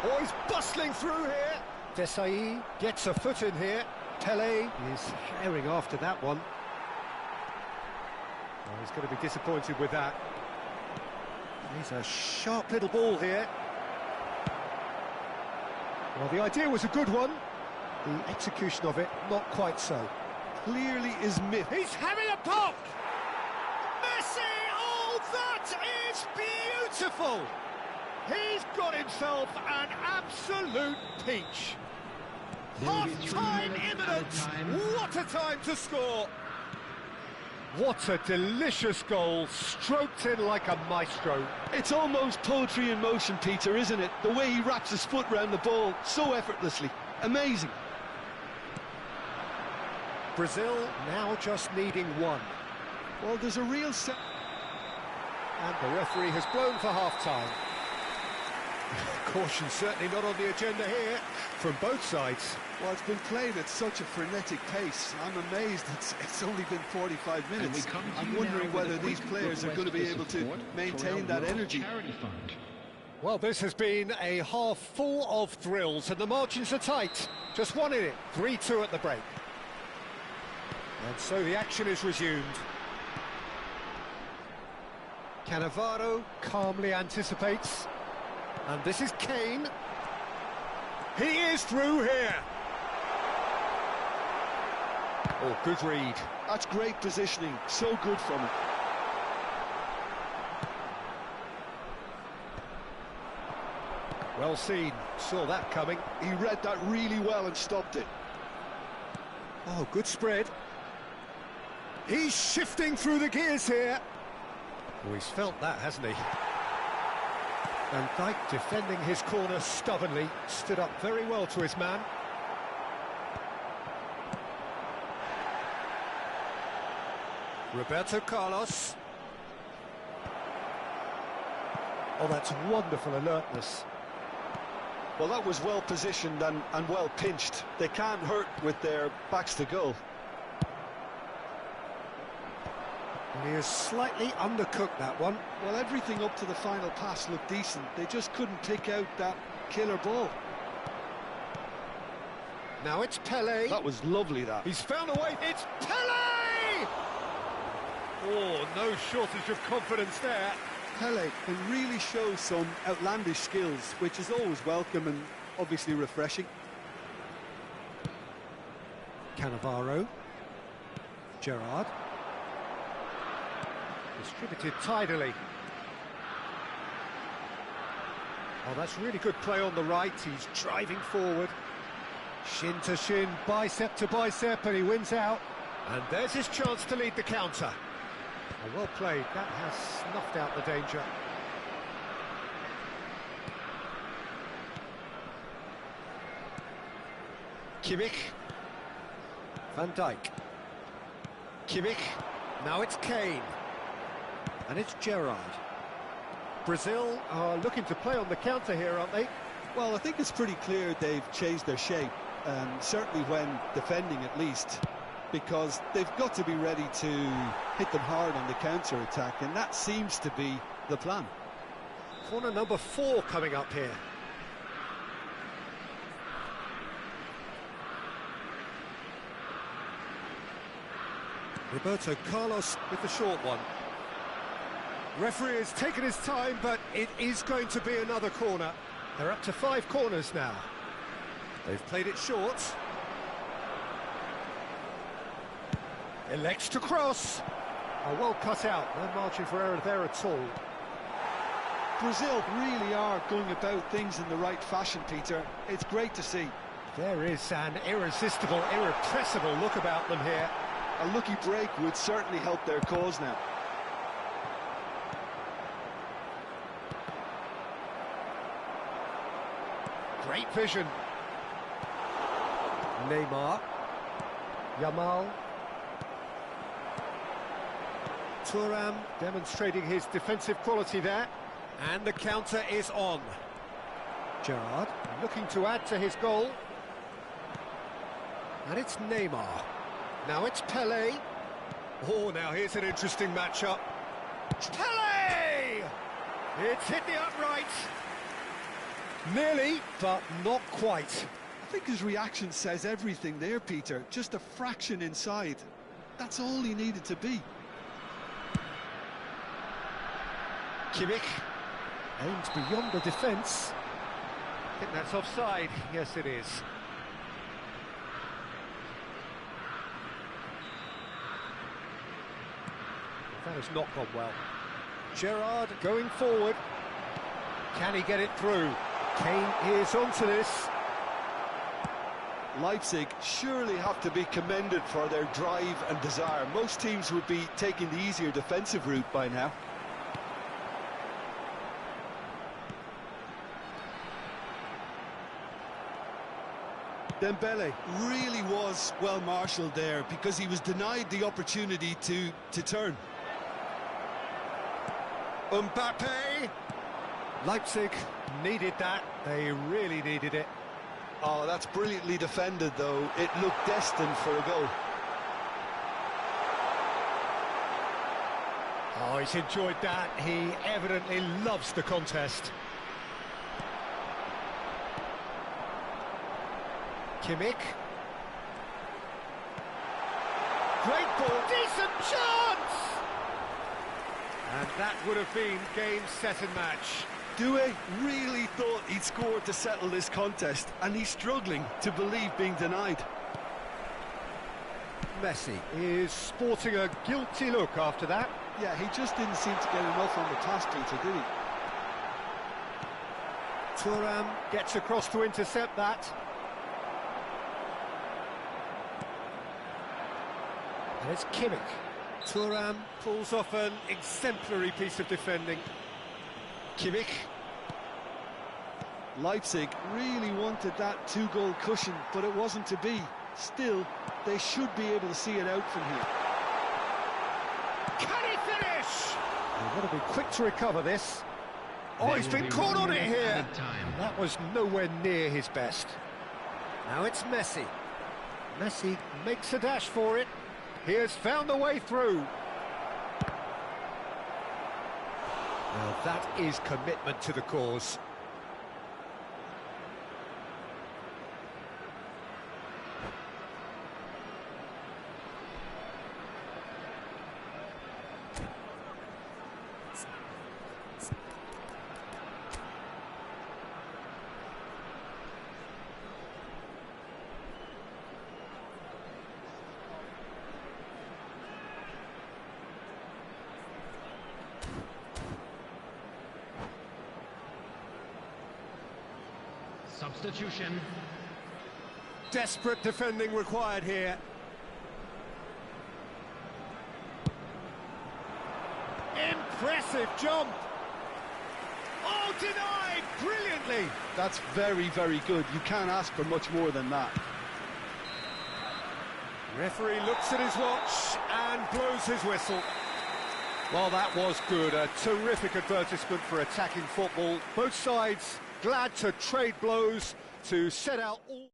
Oh, he's bustling through here. Desai gets a foot in here. Pelé is herring after that one. Oh, he's going to be disappointed with that. He's a sharp little ball here. Well, the idea was a good one. The execution of it, not quite so. Clearly is missed. He's having a pop! Messi! Oh, that is beautiful! He's got himself an absolute peach. Half-time imminent! What a time to score! What a delicious goal, stroked in like a maestro. It's almost poetry in motion, Peter, isn't it? The way he wraps his foot round the ball so effortlessly. Amazing. Brazil now just needing one. Well, there's a real set. And the referee has blown for half-time. Caution certainly not on the agenda here from both sides. Well, it's been played at such a frenetic pace. I'm amazed it's only been 45 minutes. I'm wondering whether these players are going to be able to maintain that energy. Well, this has been a half full of thrills, and the margins are tight. Just one in it, 3-2 at the break. And so the action is resumed. Cannavaro calmly anticipates. And this is Kane. He is through here. Oh, good read. That's great positioning. So good from him. Well seen. Saw that coming. He read that really well and stopped it. Oh, good spread. He's shifting through the gears here. Oh, he's felt that, hasn't he? Van Dijk defending his corner stubbornly, stood up very well to his man. Roberto Carlos. Oh, that's wonderful alertness. Well, that was well positioned and well pinched. They can't hurt with their backs to goal. And he has slightly undercooked that one. Well, everything up to the final pass looked decent. They just couldn't pick out that killer ball. Now it's Pelé. That was lovely, that. He's found a way. It's Pelé! Oh, no shortage of confidence there. Pelé can really show some outlandish skills, which is always welcome and obviously refreshing. Cannavaro. Gerrard. Distributed tidily. Oh, that's really good play on the right. He's driving forward. Shin to shin, bicep to bicep, and he wins out. And there's his chance to lead the counter. Oh, well played. That has snuffed out the danger. Kimmich. Van Dijk. Kimmich. Now it's Kane. And it's Gerrard. Brazil are looking to play on the counter here, aren't they? Well, I think it's pretty clear they've changed their shape, certainly when defending at least, because they've got to be ready to hit them hard on the counter-attack, and that seems to be the plan. Corner number 4 coming up here. Roberto Carlos with the short one. Referee has taken his time, but it is going to be another corner. They're up to 5 corners now. They've played it short. Elects to cross. Oh, well cut out. No margin for error there at all. Brazil really are going about things in the right fashion, Peter. It's great to see. There is an irresistible, irrepressible look about them here. A lucky break would certainly help their cause now. Great vision. Neymar. Yamal. Thuram demonstrating his defensive quality there. And the counter is on. Gerrard looking to add to his goal. And it's Neymar. Now it's Pelé. Oh, now here's an interesting matchup. Pelé! It's hit the upright. Nearly, but not quite. I think his reaction says everything there, Peter. Just a fraction inside. That's all he needed to be. Kimmich aims beyond the defence. I think that's offside. Yes, it is. That has not gone well. Gerrard going forward. Can he get it through? Kane is onto this. Leipzig surely have to be commended for their drive and desire. Most teams would be taking the easier defensive route by now. Dembele really was well marshalled there because he was denied the opportunity to turn. Mbappe. Leipzig needed that. They really needed it. Oh, that's brilliantly defended, though. It looked destined for a goal. Oh, he's enjoyed that. He evidently loves the contest. Kimmich. Great ball, decent chance! And that would have been game, set and match. Doué really thought he'd scored to settle this contest, and he's struggling to believe being denied. Messi is sporting a guilty look after that. Yeah, he just didn't seem to get enough on the task, Peter, did he? Thuram gets across to intercept that. And it's Kimmich. Thuram pulls off an exemplary piece of defending. Kimmich. Leipzig really wanted that 2-goal cushion, but it wasn't to be. Still, they should be able to see it out from here. Can he finish? They've got to be quick to recover this. Oh, he's been caught on it here. That was nowhere near his best. Now it's Messi. Messi makes a dash for it. He has found a way through. Now that is commitment to the cause. Substitution. Desperate defending required here. Impressive jump. Oh, denied brilliantly. That's very, very good. You can't ask for much more than that. Referee looks at his watch and blows his whistle. Well, that was good. A terrific advertisement for attacking football. Both sides glad to trade blows, to set out all...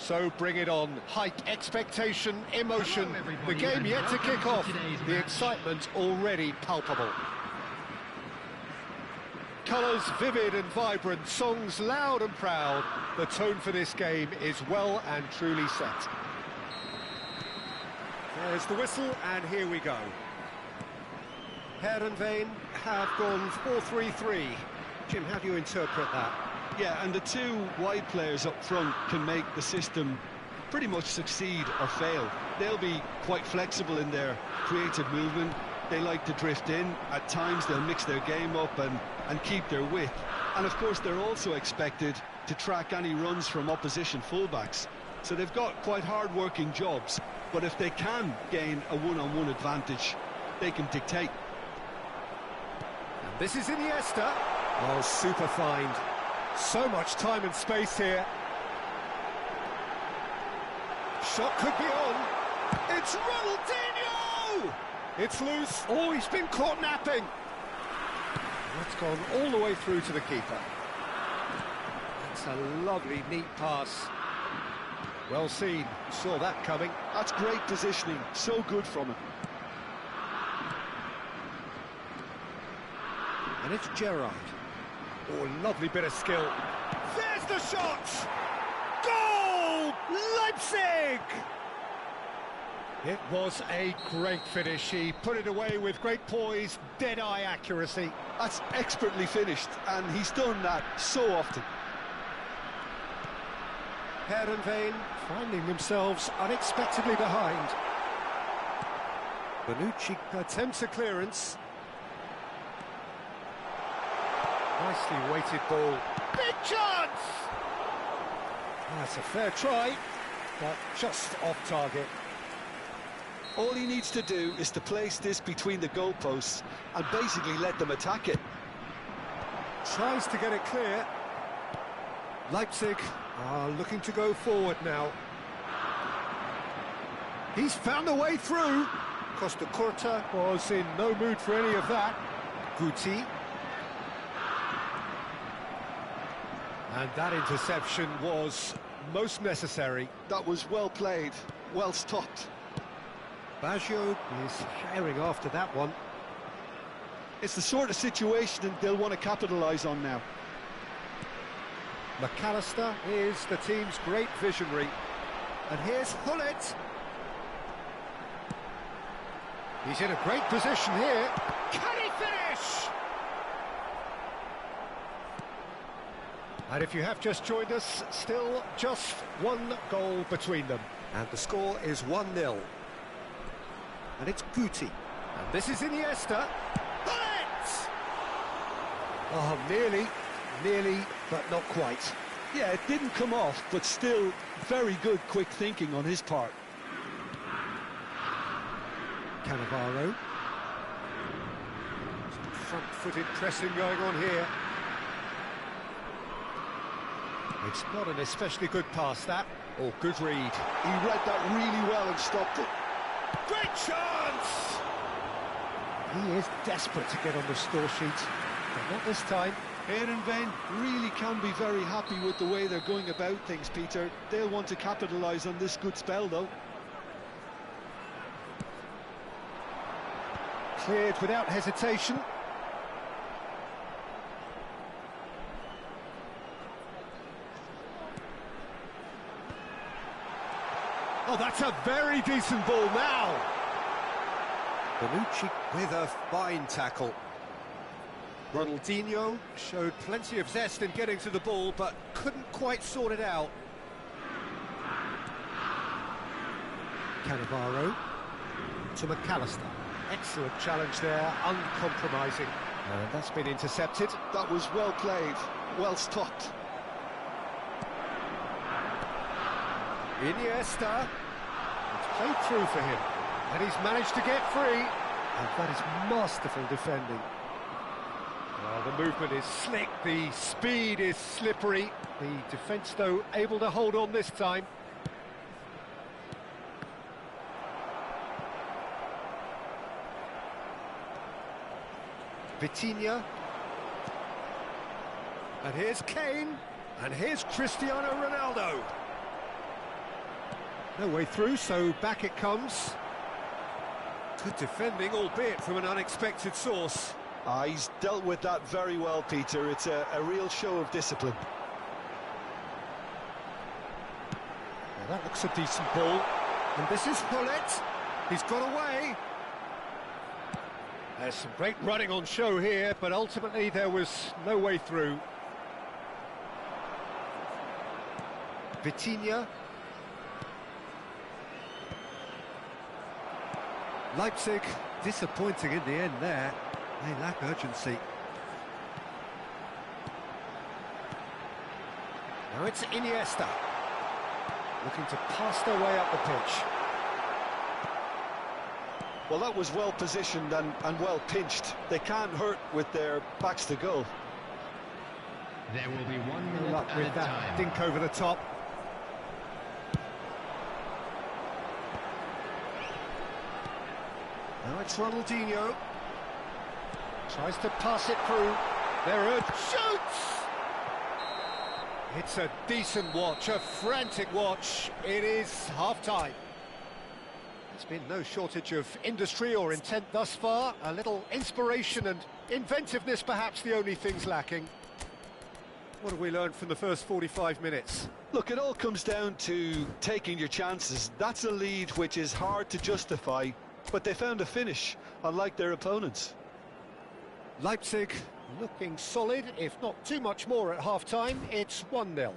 So bring it on. Height, expectation, emotion. Hello, everybody, The game and yet to welcome kick to off. today's The match. excitement already palpable. Colours vivid and vibrant, songs loud and proud. The tone for this game is well and truly set. There's the whistle, and here we go. Heerenveen have gone 4-3-3. Jim, how do you interpret that? Yeah, and the two wide players up front can make the system pretty much succeed or fail. They'll be quite flexible in their creative movement. They like to drift in. At times they'll mix their game up and keep their width. And of course they're also expected to track any runs from opposition fullbacks. So they've got quite hard-working jobs. But if they can gain a one-on-one advantage, they can dictate. And this is Iniesta. Oh, super find. So much time and space here. Shot could be on. It's Ronaldinho! It's loose. Oh, he's been caught napping. That's gone all the way through to the keeper. That's a lovely, neat pass. Well seen. Saw that coming. That's great positioning. So good from him. And it's Gerrard. Oh, lovely bit of skill. There's the shot! Goal! Leipzig! It was a great finish. He put it away with great poise, dead-eye accuracy. That's expertly finished, and he's done that so often. Heerenveen finding themselves unexpectedly behind. Bonucci attempts a clearance. Nicely weighted ball. Big chance! That's a fair try, but just off target. All he needs to do is to place this between the goalposts and basically let them attack it. Tries to get it clear. Leipzig are looking to go forward now. He's found a way through. Costa Curta was in no mood for any of that. Guti. And that interception was most necessary. That was well played, well stopped. Baggio is firing after that one. It's the sort of situation they'll want to capitalise on now. McAllister is the team's great visionary. And here's Hullet. He's in a great position here. Can he finish? And if you have just joined us, still just one goal between them. And the score is 1-0. And it's Guti. And this is Iniesta. Hullet! Oh, nearly, but not quite. Yeah, it didn't come off, but still very good quick thinking on his part. Cannavaro. Some front-footed pressing going on here. It's not an especially good pass, that. Oh, good read. He read that really well and stopped it. Great chance! He is desperate to get on the score sheet, but not this time. Heerenveen really can be very happy with the way they're going about things, Peter. They'll want to capitalise on this good spell, though. Cleared without hesitation. Oh, that's a very decent ball now. Bonucci with a fine tackle. Ronaldinho showed plenty of zest in getting to the ball, but couldn't quite sort it out. Cannavaro to McAllister. Excellent challenge there, uncompromising. And that's been intercepted. That was well played, well stopped. Iniesta. It's played through for him, and he's managed to get free. And that is masterful defending. Well, the movement is slick, the speed is slippery. The defence, though, able to hold on this time. Vitinha. And here's Kane. And here's Cristiano Ronaldo. No way through, so back it comes. Good defending, albeit from an unexpected source. He's dealt with that very well, Peter. It's a real show of discipline. Well, that looks a decent ball. And this is Hullet. He's got away. There's some great running on show here, but ultimately there was no way through. Vitinha. Leipzig disappointing in the end there. They lack urgency. Now it's Iniesta. Looking to pass their way up the pitch. Well, that was well positioned and well pinched. They can't hurt with their backs to goal. There will be 1 minute Luck at with a that time. dink over the top. Now it's Ronaldinho. Tries to pass it through. There it shoots! It's a decent watch, a frantic watch. It is half-time. There's been no shortage of industry or intent thus far. A little inspiration and inventiveness, perhaps the only things lacking. What have we learned from the first 45 minutes? Look, it all comes down to taking your chances. That's a lead which is hard to justify, but they found a finish, unlike their opponents. Leipzig looking solid, if not too much more at half-time. It's 1-0.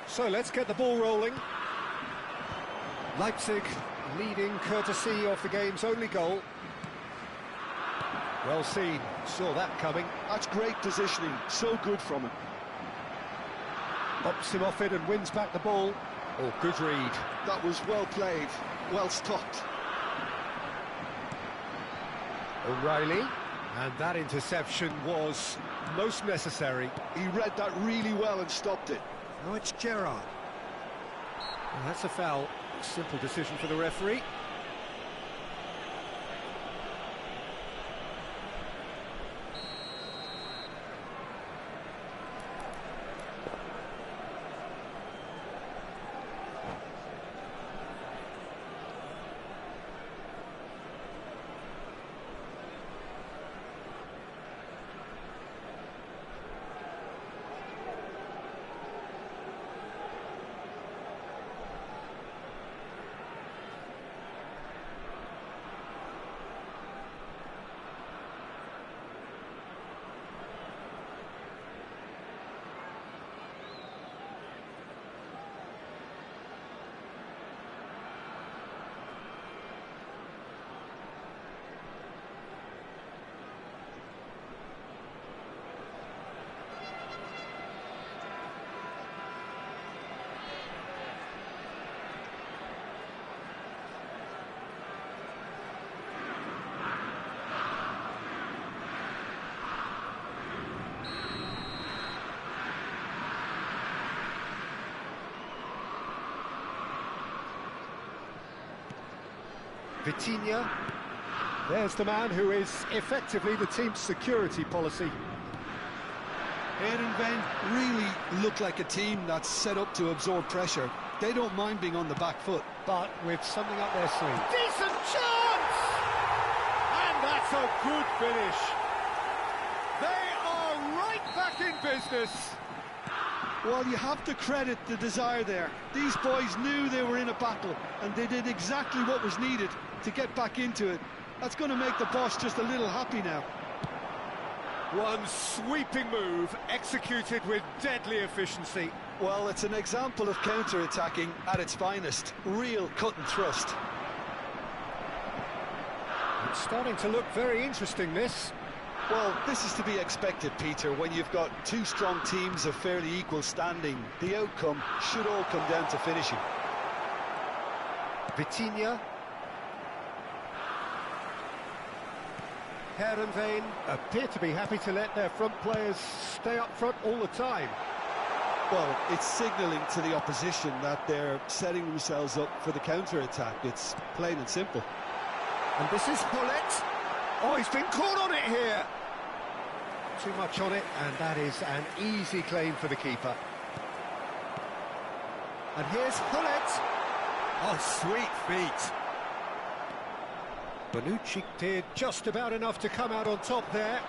So let's get the ball rolling. Leipzig leading courtesy of the game's only goal. Well seen, saw that coming. That's great positioning, so good from him. Bops him off it and wins back the ball. Oh, good read. That was well played, well stopped. O'Reilly, and that interception was most necessary. He read that really well and stopped it. Now it's Gerrard. Well, that's a foul. Simple decision for the referee. Vitinha. There's the man who is effectively the team's security policy. Heerenveen really look like a team that's set up to absorb pressure. They don't mind being on the back foot. But with something up their sleeve. Decent chance! And that's a good finish. They are right back in business. Well, you have to credit the desire there. These boys knew they were in a battle, and they did exactly what was needed to get back into it. That's going to make the boss just a little happy now. One sweeping move, executed with deadly efficiency. Well, it's an example of counter-attacking at its finest. Real cut and thrust. It's starting to look very interesting, this. Well, this is to be expected, Peter, when you've got two strong teams of fairly equal standing. The outcome should all come down to finishing. Vitinha. Heerenveen appear to be happy to let their front players stay up front all the time. Well, it's signalling to the opposition that they're setting themselves up for the counter-attack. It's plain and simple. And this is Hullet. Oh, he's been caught on it here. Too much on it, and that is an easy claim for the keeper. And here's Hullet. Oh, sweet feet. Bonucci did just about enough to come out on top there.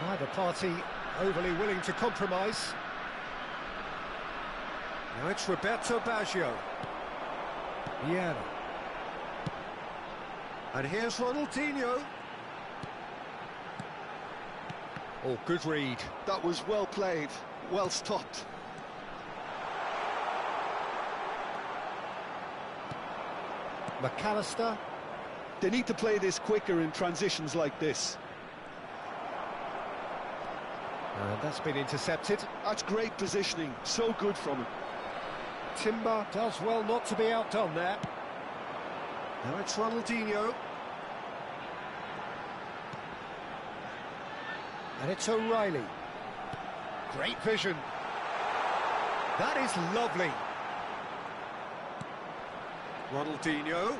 Neither party overly willing to compromise. Now it's Roberto Baggio. Vieira. And here's Ronaldinho. Oh, good read. That was well played, well stopped. McAllister. They need to play this quicker in transitions like this. And that's been intercepted. That's great positioning, so good from him. Timber does well not to be outdone there. Now it's Ronaldinho. And it's O'Reilly. Great vision. That is lovely. Ronaldinho.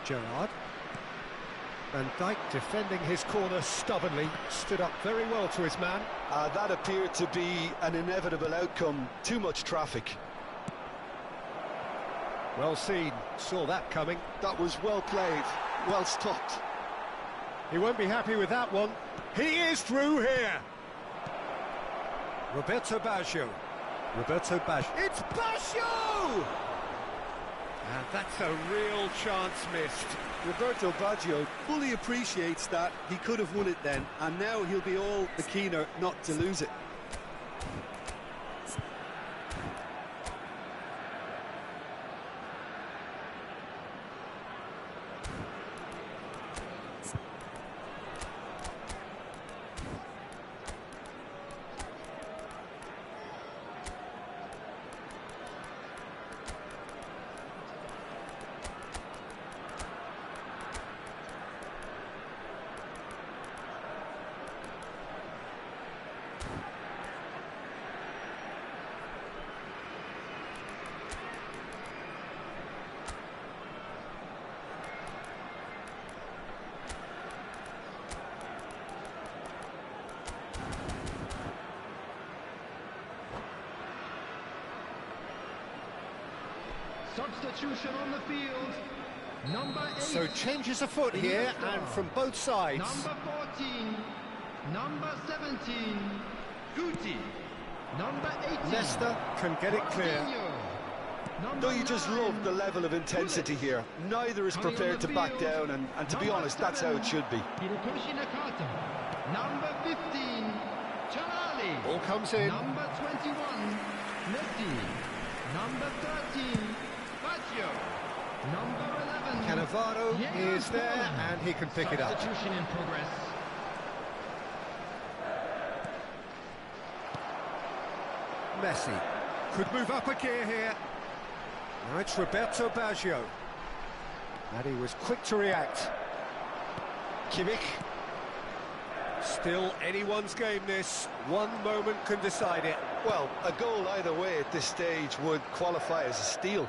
Gerrard. Van Dijk defending his corner stubbornly, stood up very well to his man. That appeared to be an inevitable outcome, too much traffic. Well seen, saw that coming. That was well played, well stopped. He won't be happy with that one. He is through here. Roberto Baggio. Roberto Baggio. It's Baggio! And that's a real chance missed. Roberto Baggio fully appreciates that he could have won it then, and now he'll be all the keener not to lose it. Substitution on the field. Number 8. So changes afoot here, and from both sides. Number 14. Number 17. Guti. Number 18. Leicester can get it clear. Don't you just love the level of intensity here? Neither is prepared to back down, and to be honest, that's how it should be. Number 15. Charlie. Ball comes in. Number 21. Messi. Number 13. Baggio. Number 11. Cannavaro is there, and he can pick it up. Substitution in progress. Messi could move up a gear here. Now it's Roberto Baggio. And he was quick to react. Kimmich. Still anyone's game this. One moment can decide it. Well, a goal either way at this stage would qualify as a steal.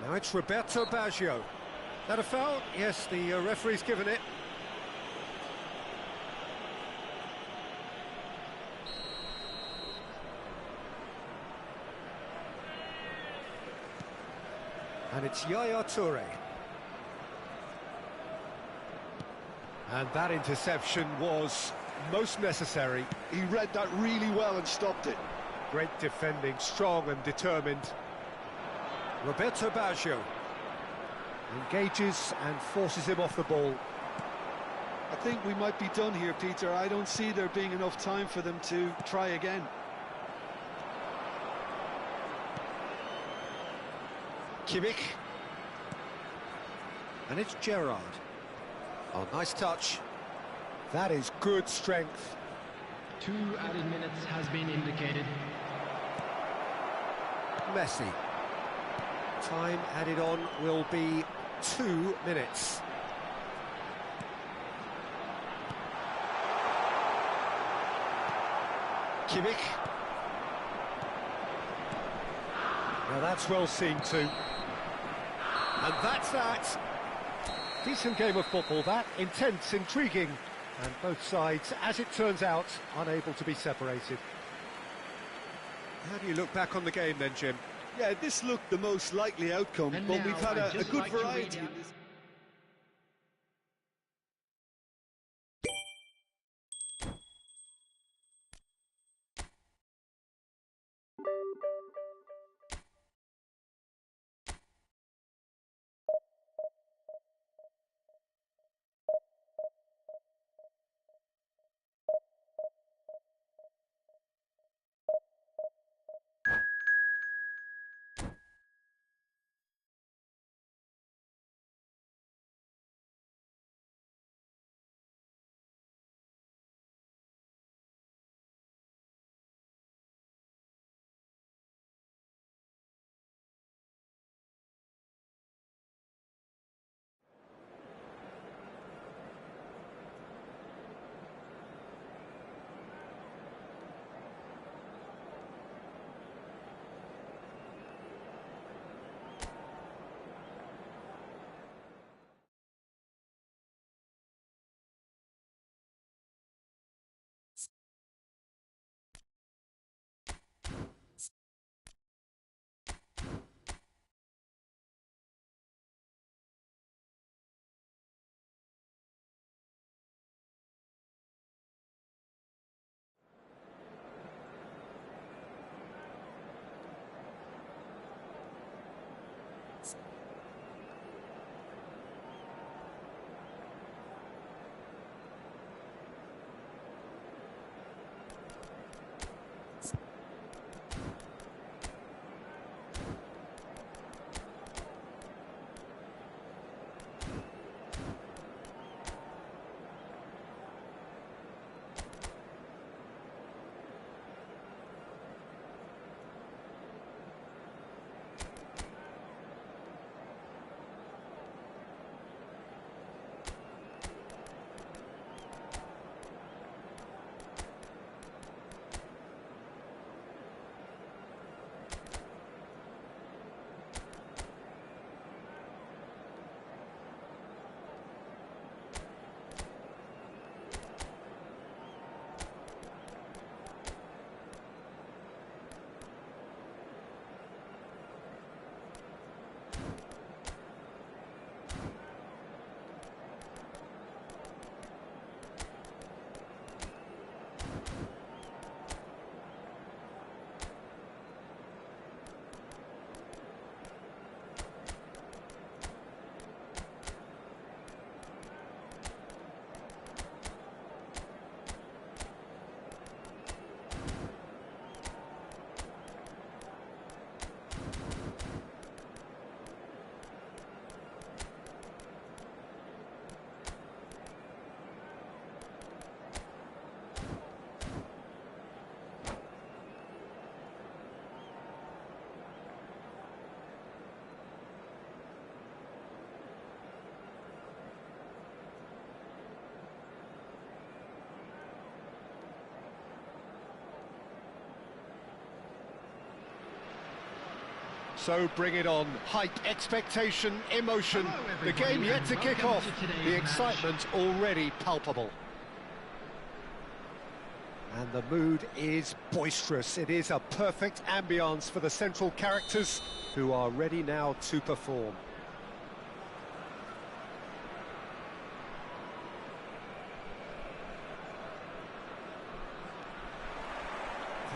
Now it's Roberto Baggio. That a foul? Yes, the referee's given it. And it's Yaya Toure. And that interception was most necessary. He read that really well and stopped it. Great defending, strong and determined. Roberto Baggio engages and forces him off the ball. I think we might be done here, Peter. I don't see there being enough time for them to try again. Kimmich. And it's Gerrard. Oh, nice touch. That is good strength. 2 added minutes has been indicated. Messi. Time added on will be 2 minutes. Kimmich. Now that's well seen too. And that's that. Decent game of football, that. Intense, intriguing. And both sides, as it turns out, unable to be separated. How do you look back on the game then, Jim? Yeah, this looked the most likely outcome, And but now we've had I'd a just good like to read variety out- in this. So bring it on. Hype, expectation, emotion. Hello, The everybody, game yet and to kick welcome off. to today's The match. excitement already palpable. And the mood is boisterous. It is a perfect ambience for the central characters who are ready now to perform.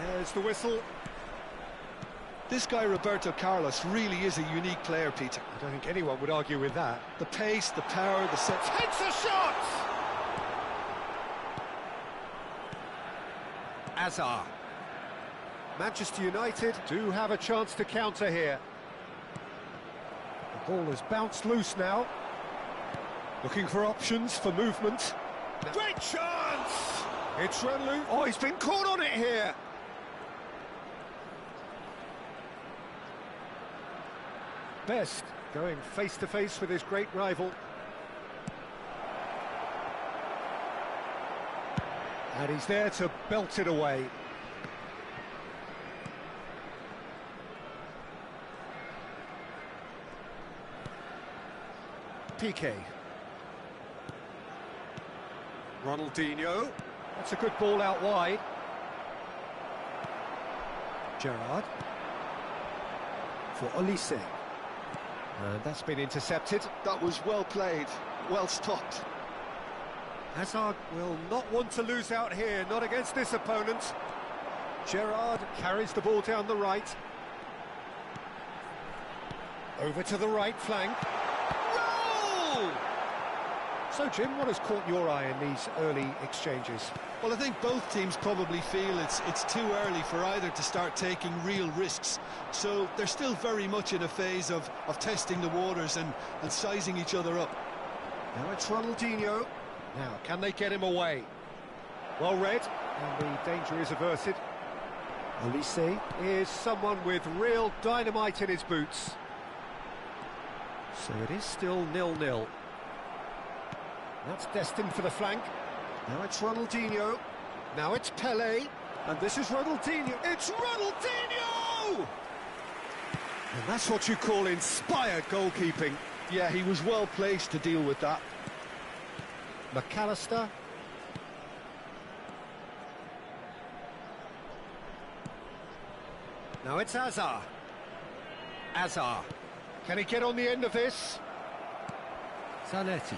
There's the whistle. This guy, Roberto Carlos, really is a unique player, Peter. I don't think anyone would argue with that. The pace, the power, the set. Hits a shot! Azar. Manchester United do have a chance to counter here. The ball has bounced loose now. Looking for options for movement. Great chance! It's run loose. Oh, he's been caught on it here. Best going face to face with his great rival. And he's there to belt it away. Piqué. Ronaldinho. That's a good ball out wide. Gerrard. For Olise. And that's been intercepted. That was well played, well stopped. Hazard will not want to lose out here, not against this opponent. Gerrard carries the ball down the right. Over to the right flank. Goal! So, Jim, what has caught your eye in these early exchanges? Well, I think both teams probably feel it's too early for either to start taking real risks. So they're still very much in a phase of testing the waters and sizing each other up. Now it's Ronaldinho. Now, can they get him away? Well read, and the danger is averted. Olise is someone with real dynamite in his boots. So it is still 0-0. That's destined for the flank. Now it's Ronaldinho. Now it's Pelé. And this is Ronaldinho. It's Ronaldinho! And that's what you call inspired goalkeeping. Yeah, he was well placed to deal with that. McAllister. Now it's Hazard. Hazard. Can he get on the end of this? Zanetti.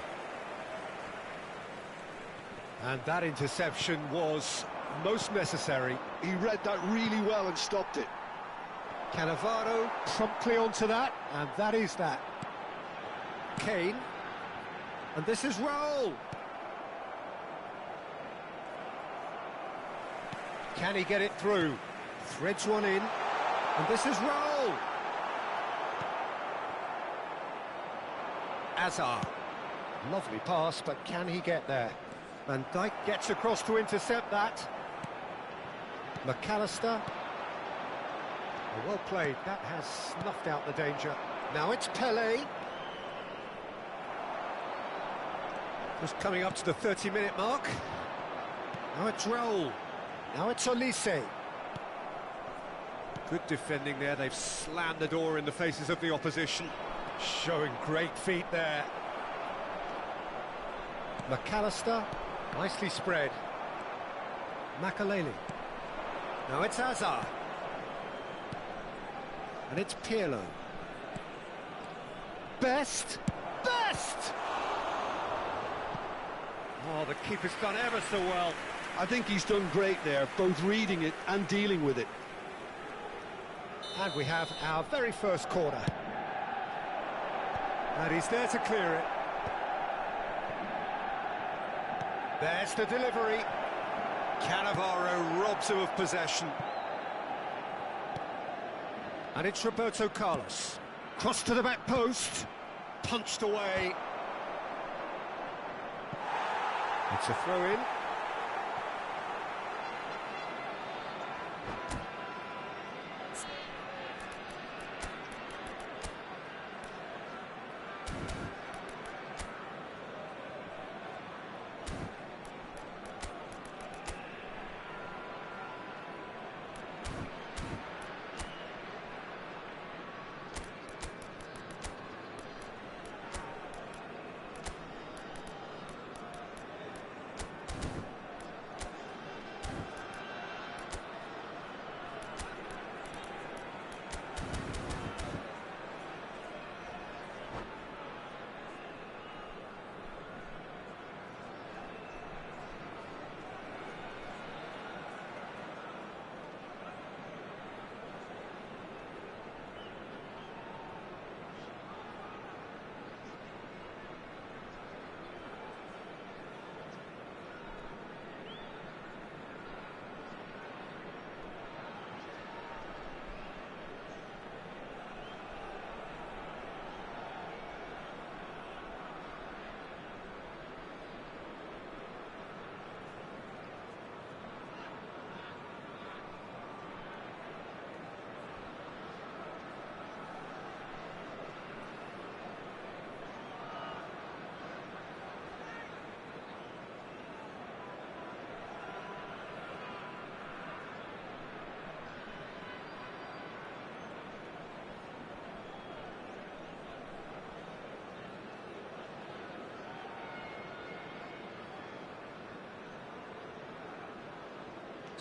And that interception was most necessary. He read that really well and stopped it. Cannavaro promptly onto that, and that is that. Kane. And this is Raul. Can he get it through? Threads one in, and this is Raul. Hazard. Lovely pass, but can he get there? Van Dijk gets across to intercept that. McAllister. Well played, that has snuffed out the danger. Now it's Pelé. Just coming up to the 30-minute mark. Now it's Raul. Now it's Olise. Good defending there, they've slammed the door in the faces of the opposition. Showing great feet there. McAllister, nicely spread. Makaleli. Now it's Hazard. And it's Pirlo. Best! Oh, the keeper's done ever so well. I think he's done great there, both reading it and dealing with it. And we have our very first corner. And he's there to clear it. There's the delivery. Cannavaro robs him of possession. And it's Roberto Carlos. Cross to the back post. Punched away. It's a throw-in.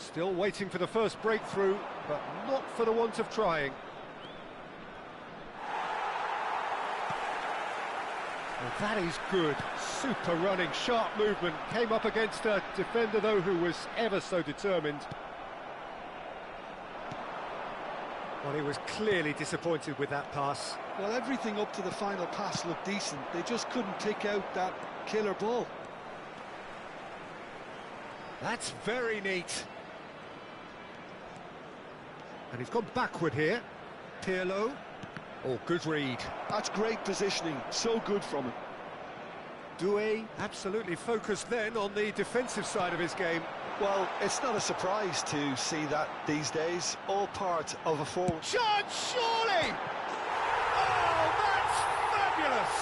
Still waiting for the first breakthrough, but not for the want of trying. Well, that is good. Super running, sharp movement. Came up against a defender, though, who was ever so determined. Well, he was clearly disappointed with that pass. Well, everything up to the final pass looked decent. They just couldn't pick out that killer ball. That's very neat. And he's gone backward here. Pirlo. Oh, good read. That's great positioning. So good from him. Deux absolutely focused then on the defensive side of his game. Well, it's not a surprise to see that these days. All part of a forward. Shot, surely! Oh, that's fabulous!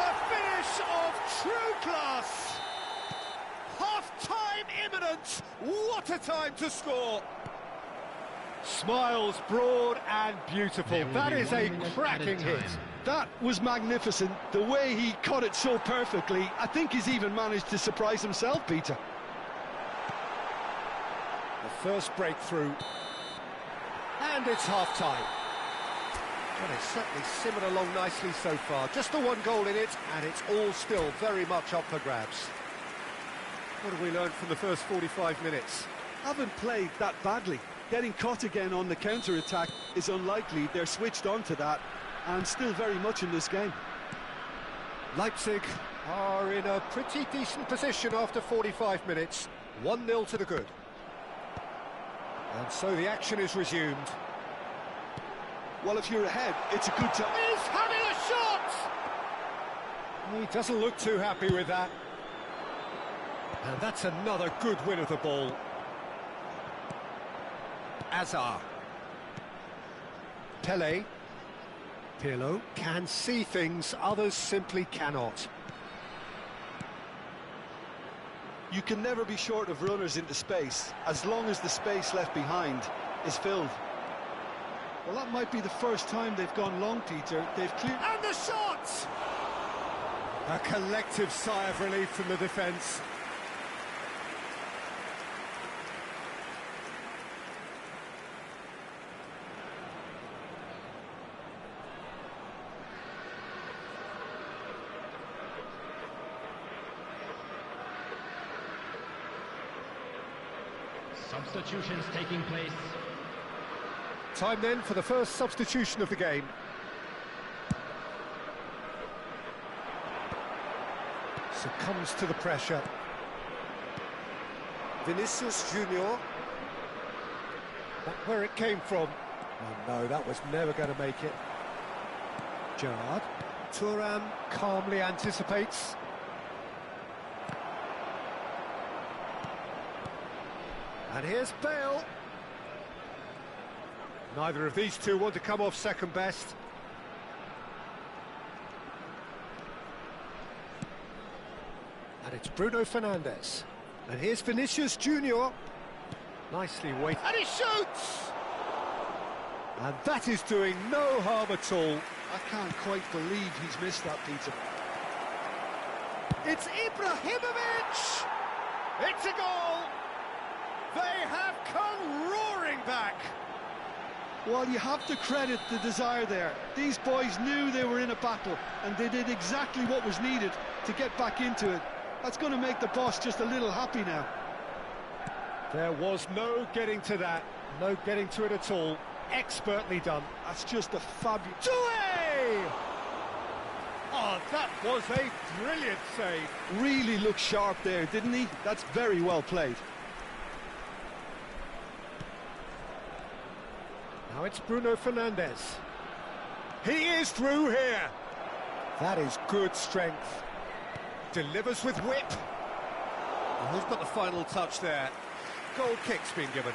A finish of true class! Half-time imminent! What a time to score! Smiles broad and beautiful. That is a cracking hit. That was magnificent. The way he cut it so perfectly. I think he's even managed to surprise himself, Peter. The first breakthrough. And it's half-time. Well, it's certainly simmered along nicely so far. Just the one goal in it, and it's all still very much up for grabs. What have we learned from the first 45 minutes? Haven't played that badly. Getting caught again on the counter-attack is unlikely. They're switched on to that, and still very much in this game. Leipzig are in a pretty decent position after 45 minutes. 1-0 to the good. And so the action is resumed. Well, if you're ahead, it's a good time. He's having a shot! He doesn't look too happy with that. And that's another good win of the ball. Azar. Pele. Pirlo can see things others simply cannot. You can never be short of runners into space, as long as the space left behind is filled. Well, that might be the first time they've gone long, Peter. They've cleared... And the shot! A collective sigh of relief from the defence. Substitutions taking place. Time then for the first substitution of the game. Succumbs to the pressure. Vinicius Junior. Back where it came from. Oh no, that was never going to make it. Gerrard. Thuram calmly anticipates. And here's Bale. Neither of these two want to come off second best. And it's Bruno Fernandes. And here's Vinicius Junior. Nicely weighted. And he shoots! And that is doing no harm at all. I can't quite believe he's missed that, Peter. It's Ibrahimovic! It's a goal! They have come roaring back! Well, you have to credit the desire there. These boys knew they were in a battle, and they did exactly what was needed to get back into it. That's going to make the boss just a little happy now. There was no getting to that, no getting to it at all. Expertly done. That's just a fabulous... Deux! Oh, that was a brilliant save. Really looked sharp there, didn't he? That's very well played. Now it's Bruno Fernandes. He is through here. That is good strength. Delivers with whip. And who's got the final touch there? Goal kick's been given.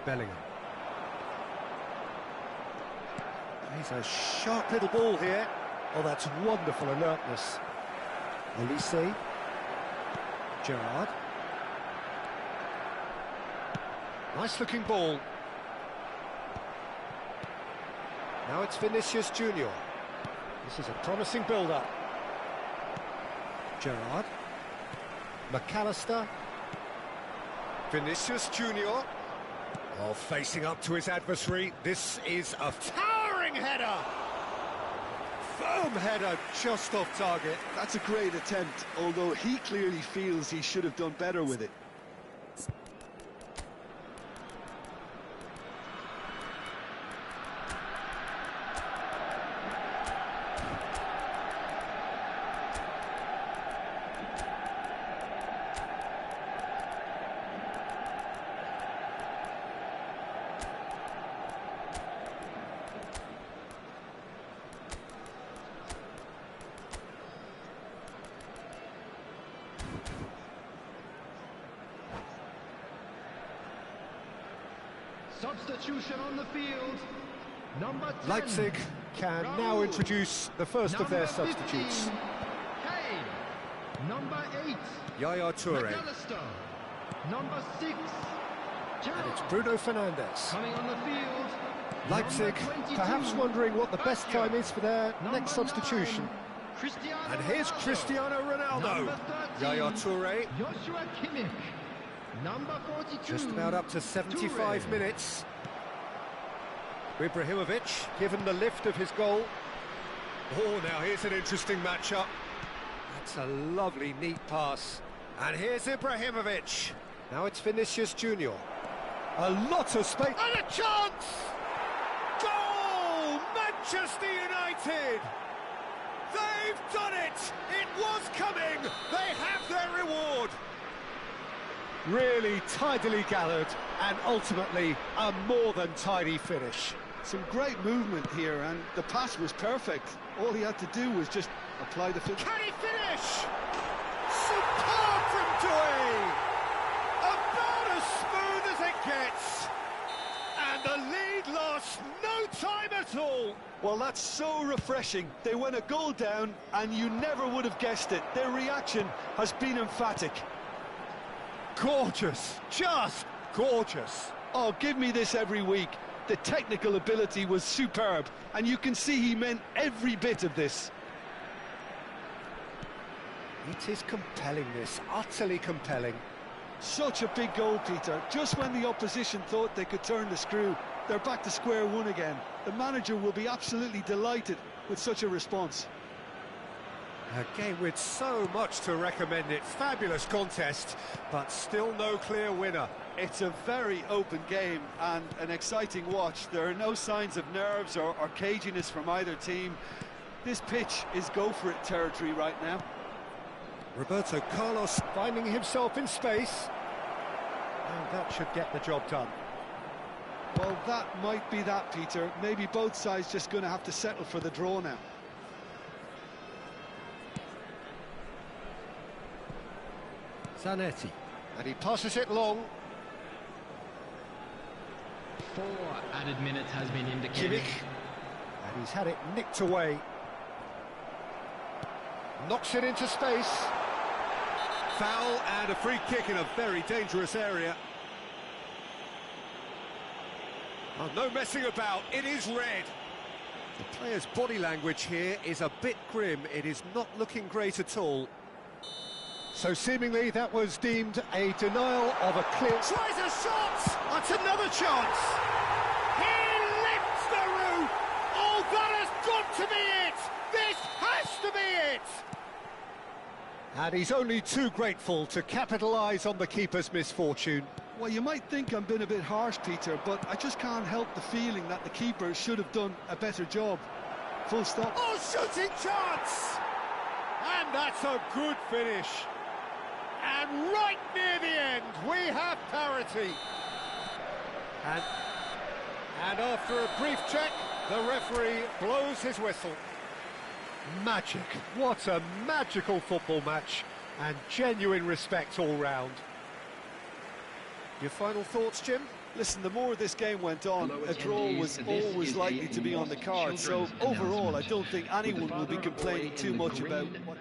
Bellingham. He's a sharp little ball here. Oh, that's wonderful alertness. Olise. Gerrard. Nice looking ball. Now it's Vinicius Junior. This is a promising build-up. Gerrard. McAllister. Vinicius Junior. Oh, facing up to his adversary. This is a towering header. Firm header, just off target. That's a great attempt, although he clearly feels he should have done better with it. Substitution on the field. Number 10. Leipzig can now introduce the first of their substitutes. Kane. Number 8. Yaya Toure. McAllister. Number 6. Gerrard. And it's Bruno Fernandes. Coming on the field. Leipzig perhaps wondering what the best time is for their next substitution. And here's Cristiano Ronaldo. Yaya Toure. Joshua Kimmich. Number 42. Just about up to 75 Toure. minutes. Ibrahimovic given the lift of his goal. Oh, now here's an interesting matchup. That's a lovely, neat pass. And here's Ibrahimovic. Now it's Vinicius Junior. A lot of space. And a chance! Goal! Manchester United! They've done it! It was coming! They have their reward! Really tidily gathered, and ultimately a more than tidy finish. Some great movement here, and the pass was perfect. All he had to do was just apply the fit. Can he finish? Superb from Deux! About as smooth as it gets. And the lead lost no time at all. Well, that's so refreshing. They went a goal down, and you never would have guessed it. Their reaction has been emphatic. Gorgeous, just gorgeous. Oh, give me this every week. The technical ability was superb, and you can see he meant every bit of this. It is compelling, this, utterly compelling. Such a big goal, Peter. Just when the opposition thought they could turn the screw, they're back to square one again. The manager will be absolutely delighted with such a response. A game with so much to recommend it. Fabulous contest, but still no clear winner. It's a very open game and an exciting watch. There are no signs of nerves or caginess from either team. This pitch is go-for-it territory right now. Roberto Carlos finding himself in space. And that should get the job done. Well, that might be that, Peter. Maybe both sides just going to have to settle for the draw now. Zanetti. And he passes it long. 4 added minutes has been indicated. Kimmich. And he's had it nicked away. Knocks it into space. Foul and a free kick in a very dangerous area. Oh, no messing about, it is red. The player's body language here is a bit grim. It is not looking great at all. So seemingly that was deemed a denial of a clear... Tries a shot! That's another chance! He lifts the roof! Oh, that has got to be it! This has to be it! And he's only too grateful to capitalise on the keeper's misfortune. Well, you might think I'm being a bit harsh, Peter, but I just can't help the feeling that the keeper should have done a better job. Full stop. Oh, shooting chance! And that's a good finish. And right near the end, we have parity. And after a brief check, the referee blows his whistle. Magic. What a magical football match. And genuine respect all round. Your final thoughts, Jim? Listen, the more this game went on, a draw was always likely to be on the card. So overall, I don't think anyone will be complaining too much about what...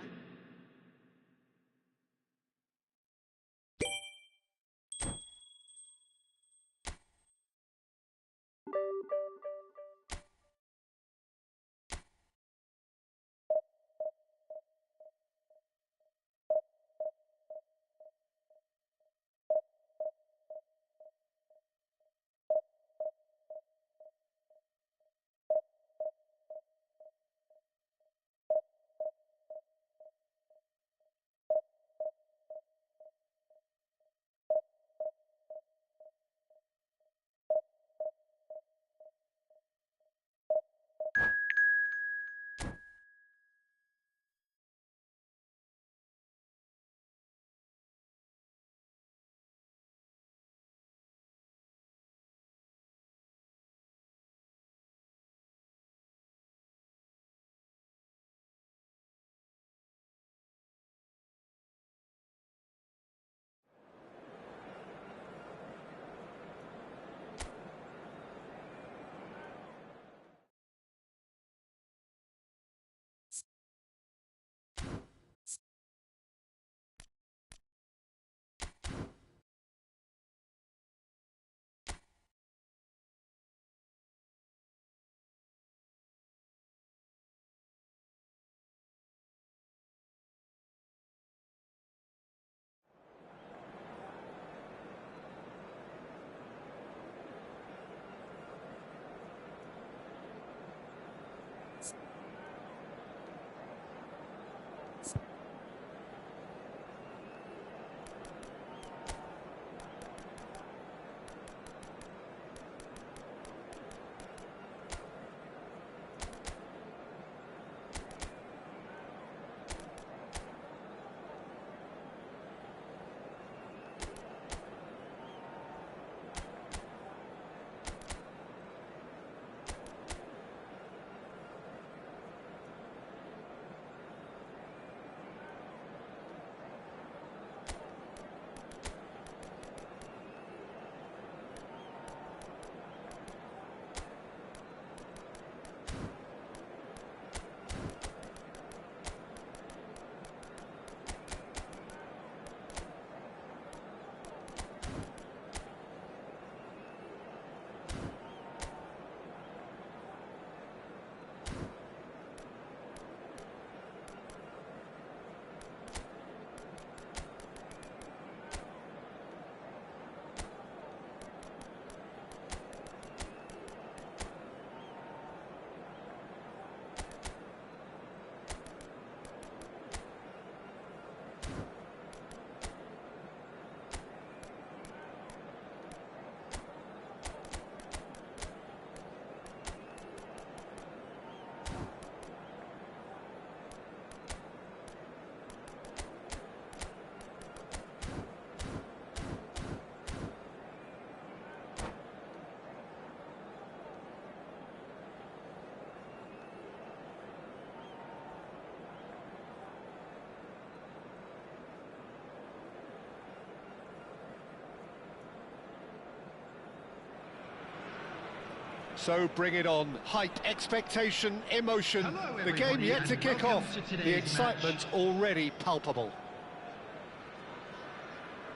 So bring it on. Hype, expectation, emotion. Hello, The game everybody, yet to and kick welcome off. to today's The excitement already palpable.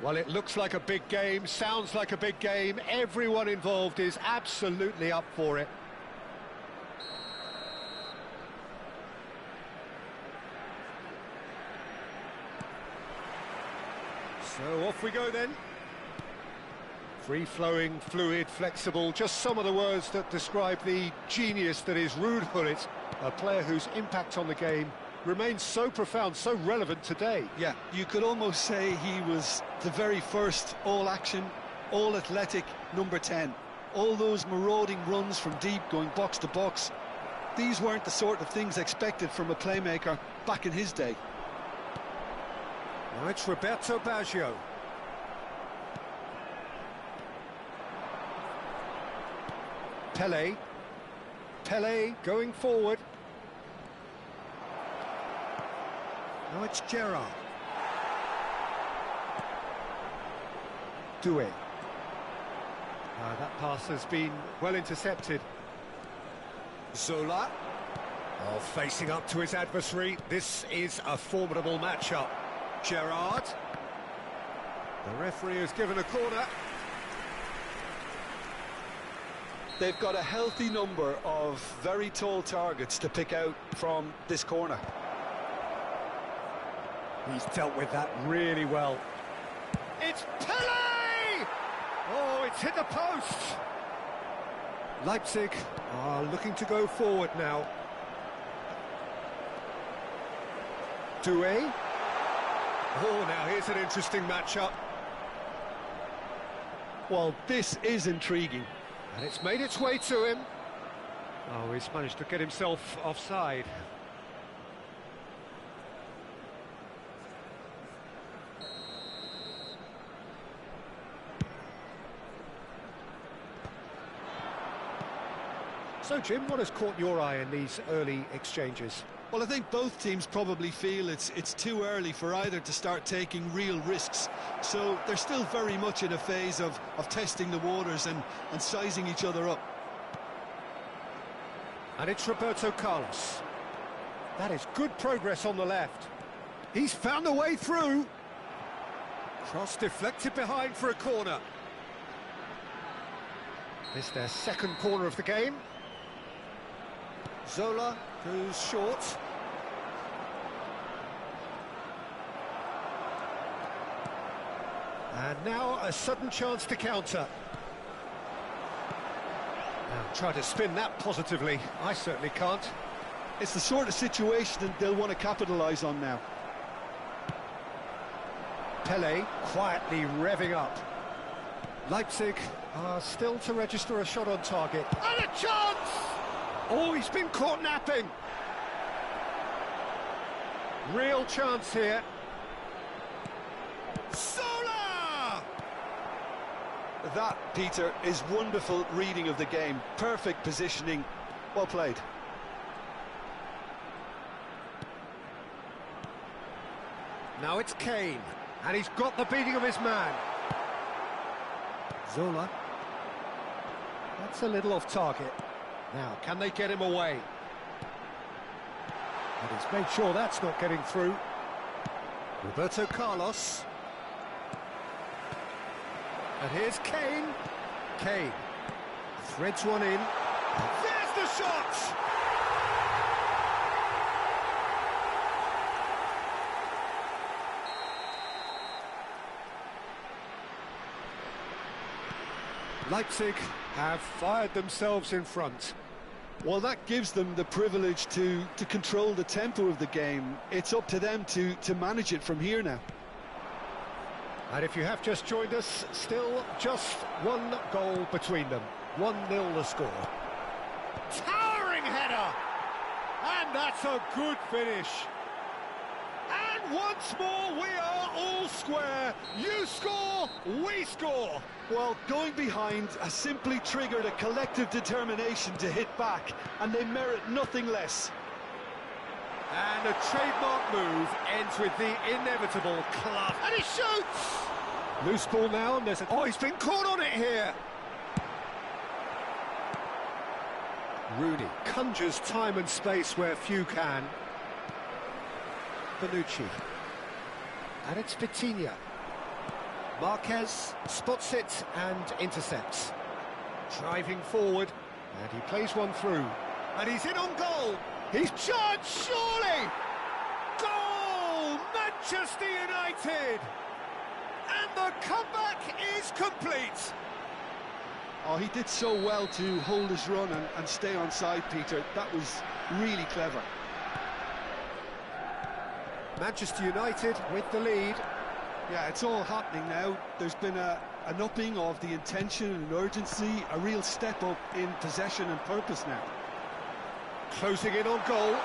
Well, it looks like a big game, sounds like a big game. Everyone involved is absolutely up for it. So off we go then. Free-flowing, fluid, flexible, just some of the words that describe the genius that is Ruud Gullit, a player whose impact on the game remains so profound, so relevant today. Yeah, you could almost say he was the very first all-action, all-athletic number 10. All those marauding runs from deep, going box to box, these weren't the sort of things expected from a playmaker back in his day. Now it's Roberto Baggio. Pele going forward. Now it's Gerrard. Deux. That pass has been well intercepted. Zola. Oh, facing up to his adversary. This is a formidable matchup. Gerrard. The referee has given a corner. They've got a healthy number of very tall targets to pick out from this corner. He's dealt with that really well. It's Pele! Oh, it's hit the post! Leipzig are looking to go forward now. Deux. Oh, now here's an interesting matchup. Well, this is intriguing. And it's made its way to him. Oh, he's managed to get himself offside. So, Jim, what has caught your eye in these early exchanges? Well, I think both teams probably feel it's too early for either to start taking real risks. So they're still very much in a phase of testing the waters and sizing each other up. And it's Roberto Carlos. That is good progress on the left. He's found a way through. Cross deflected behind for a corner. This their second corner of the game. Zola goes short. And now a sudden chance to counter. Now try to spin that positively. I certainly can't. It's the sort of situation that they'll want to capitalise on now. Pele quietly revving up. Leipzig are still to register a shot on target. And a chance! Oh, he's been caught napping. Real chance here. Zola! That, Peter, is wonderful reading of the game. Perfect positioning. Well played. Now it's Kane. And he's got the beating of his man. Zola. That's a little off target. Now, can they get him away? And he's made sure that's not getting through. Roberto Carlos. And here's Kane. Kane threads one in. There's the shot! Leipzig have fired themselves in front. Well, that gives them the privilege to control the tempo of the game. It's up to them to manage it from here now. And if you have just joined us, still just one goal between them. 1-0 the score. Towering header! And that's a good finish. And once more we are all square. You score, we score. Well, going behind has simply triggered a collective determination to hit back, and they merit nothing less. And a trademark move ends with the inevitable clap. And he shoots! Loose ball now, and there's a... Oh, he's been caught on it here. Rooney conjures time and space where few can. Bonucci. And it's Vitinha. Marquez spots it and intercepts. Driving forward, and he plays one through. And he's in on goal! He's charged, surely! Goal! Manchester United! And the comeback is complete! Oh, he did so well to hold his run and stay on side, Peter. That was really clever. Manchester United with the lead. Yeah, it's all happening now. There's been an upping of the intention and urgency, a real step up in possession and purpose now. Closing in on goal.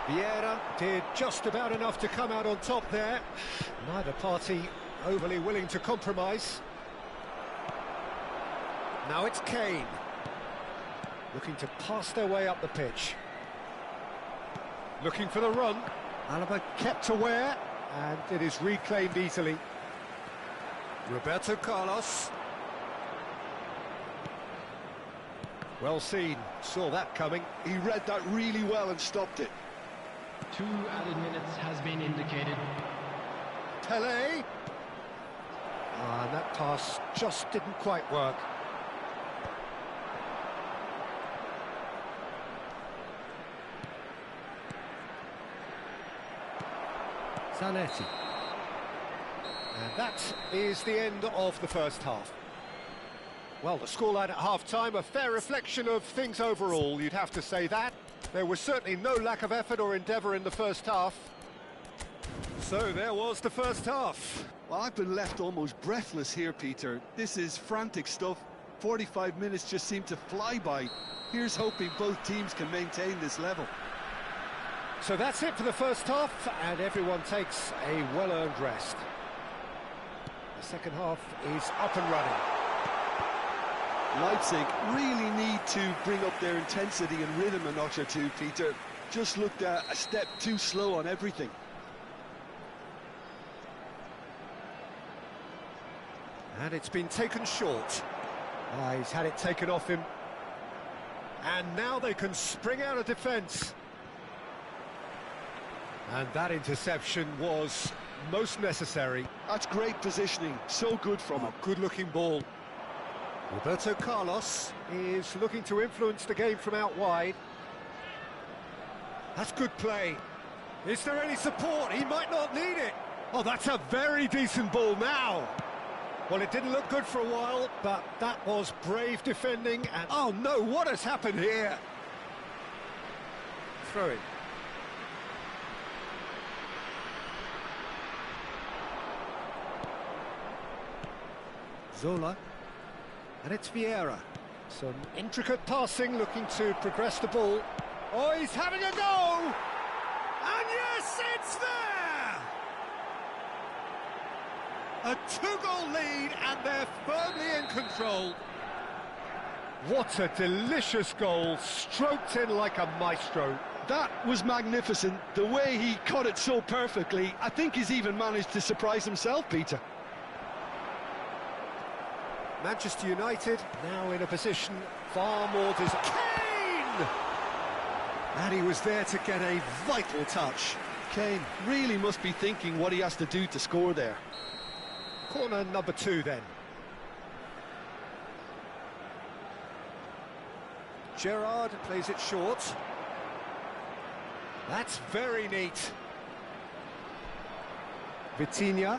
Vieira did just about enough to come out on top there. Neither party overly willing to compromise. Now it's Kane. Looking to pass their way up the pitch. Looking for the run. Alaba kept aware, and it is reclaimed easily. Roberto Carlos. Well seen, saw that coming. He read that really well and stopped it. 2 added minutes has been indicated. Pelé. And that pass just didn't quite work. Zanetti. And that is the end of the first half. Well, the scoreline at half-time, a fair reflection of things overall, you'd have to say that. There was certainly no lack of effort or endeavour in the first half. So there was the first half. Well, I've been left almost breathless here, Peter. This is frantic stuff. 45 minutes just seem to fly by. Here's hoping both teams can maintain this level. So that's it for the first half, and everyone takes a well-earned rest. The second half is up and running. Leipzig really need to bring up their intensity and rhythm a notch or two, Peter. Just looked a step too slow on everything. And it's been taken short. He's had it taken off him. And now they can spring out of defence. And that interception was most necessary. That's great positioning, so good from him. Good-looking ball. Roberto Carlos is looking to influence the game from out wide. That's good play. Is there any support? He might not need it. Oh, that's a very decent ball now. Well, it didn't look good for a while, but that was brave defending. And oh no, what has happened here? Throw it. Zola. And it's Vieira. Some intricate passing, looking to progress the ball. Oh, he's having a go! And yes, it's there! A 2-goal lead, and they're firmly in control. What a delicious goal, stroked in like a maestro. That was magnificent. The way he cut it so perfectly, I think he's even managed to surprise himself, Peter. Manchester United now in a position far more Kane! And he was there to get a vital touch. Kane really must be thinking what he has to do to score there. Corner number 2 then. Gerrard plays it short. That's very neat. Vitinha.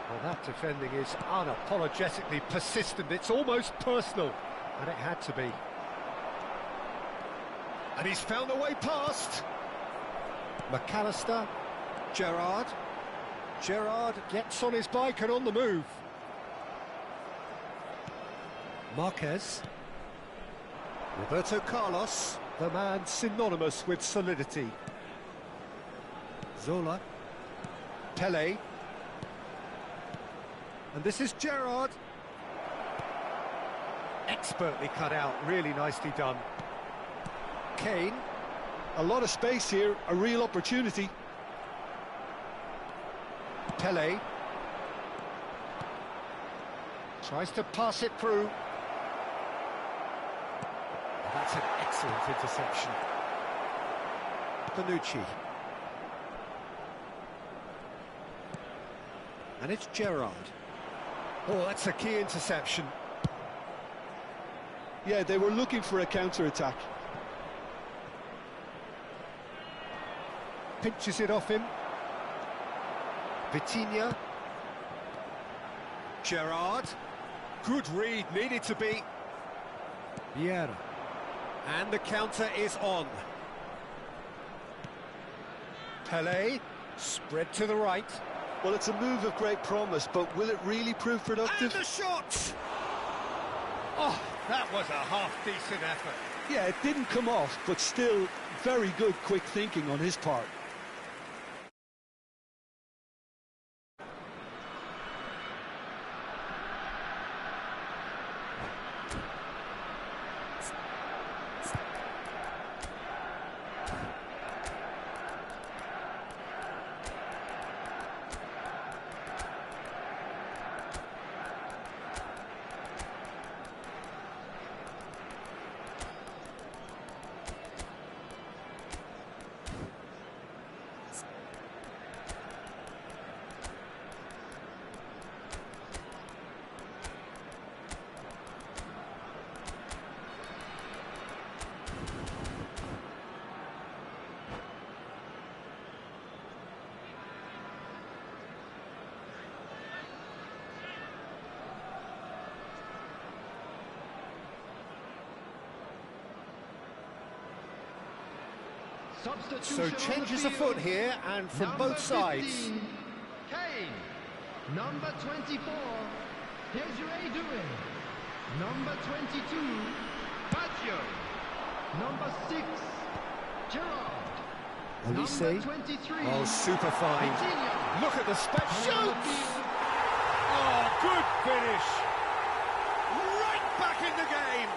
Well, that defending is unapologetically persistent. It's almost personal, and it had to be. And he's found a way past. McAllister, Gerrard. Gerrard gets on his bike and on the move. Marquez. Roberto Carlos, the man synonymous with solidity. Zola. Pelé. And this is Gerrard. Expertly cut out, really nicely done. Kane. A lot of space here, a real opportunity. Pelé. Tries to pass it through. That's an excellent interception. Bonucci. And it's Gerrard. Oh, that's a key interception. Yeah, they were looking for a counter-attack. Pinches it off him. Vitinha. Gerrard. Good read, needed to be. Vieira. And the counter is on. Pelé. Spread to the right. Well, it's a move of great promise, but will it really prove productive? And the shot! Oh, that was a half-decent effort. Yeah, it didn't come off, but still very good quick thinking on his part. So changes afoot here, and from Number both sides. 15, Kane. Number 24, Desiree Doué. Number 22, Baggio. Number 6, Gerrard. Olise. Number 23, Oh, super fine. Vitinha. Look at the spec. Shoots! Oh, good finish. Right back in the game.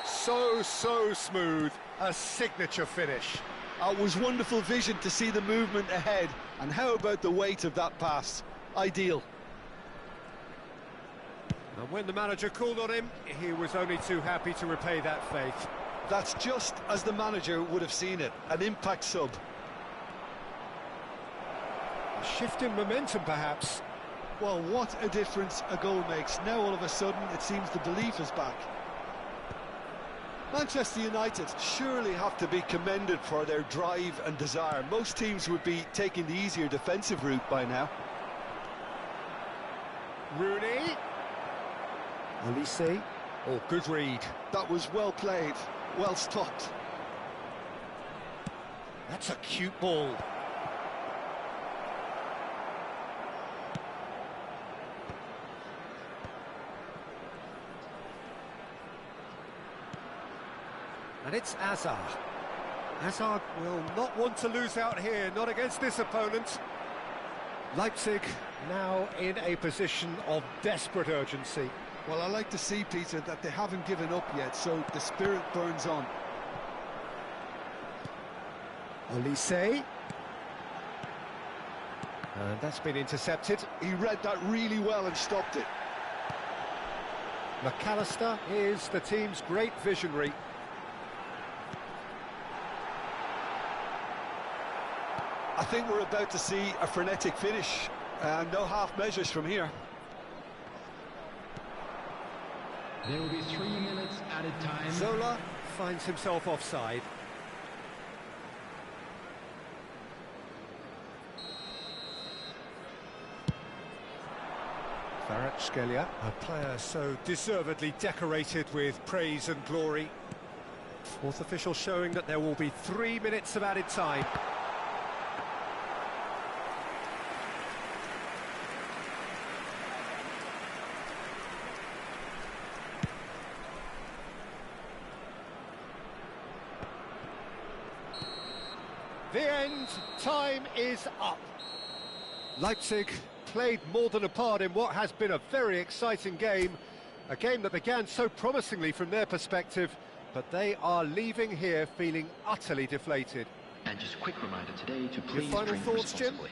So smooth. A signature finish. It was wonderful vision to see the movement ahead, and how about the weight of that pass? Ideal. And when the manager called on him, he was only too happy to repay that faith. That's just as the manager would have seen it, an impact sub. A shift in momentum, perhaps. Well, what a difference a goal makes. Now all of a sudden it seems the belief is back. Manchester United surely have to be commended for their drive and desire. Most teams would be taking the easier defensive route by now. Rooney. Olise. Oh, good read. That was well played, well stopped. That's a cute ball. And it's Hazard. Hazard will not want to lose out here, not against this opponent. Leipzig now in a position of desperate urgency. Well, I like to see, Peter, that they haven't given up yet, so the spirit burns on. Olise. And that's been intercepted. He read that really well and stopped it. McAllister is the team's great visionary. I think we're about to see a frenetic finish. No half measures from here. There will be 3 minutes added time. Zola finds himself offside. Kvaratskhelia, a player so deservedly decorated with praise and glory. Fourth official showing that there will be 3 minutes of added time. The end, time is up. Leipzig played more than a part in what has been a very exciting game. A game that began so promisingly from their perspective, but they are leaving here feeling utterly deflated. And just a quick reminder today to please Your final drink thoughts, Jim? responsibly.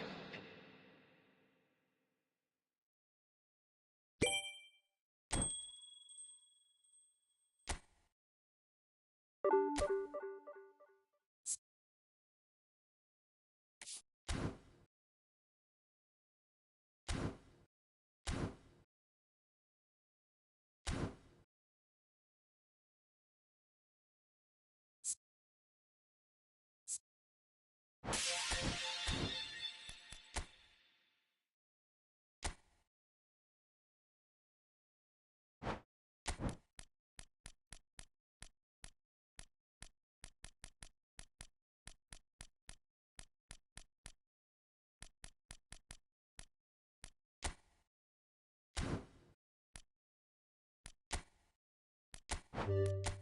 you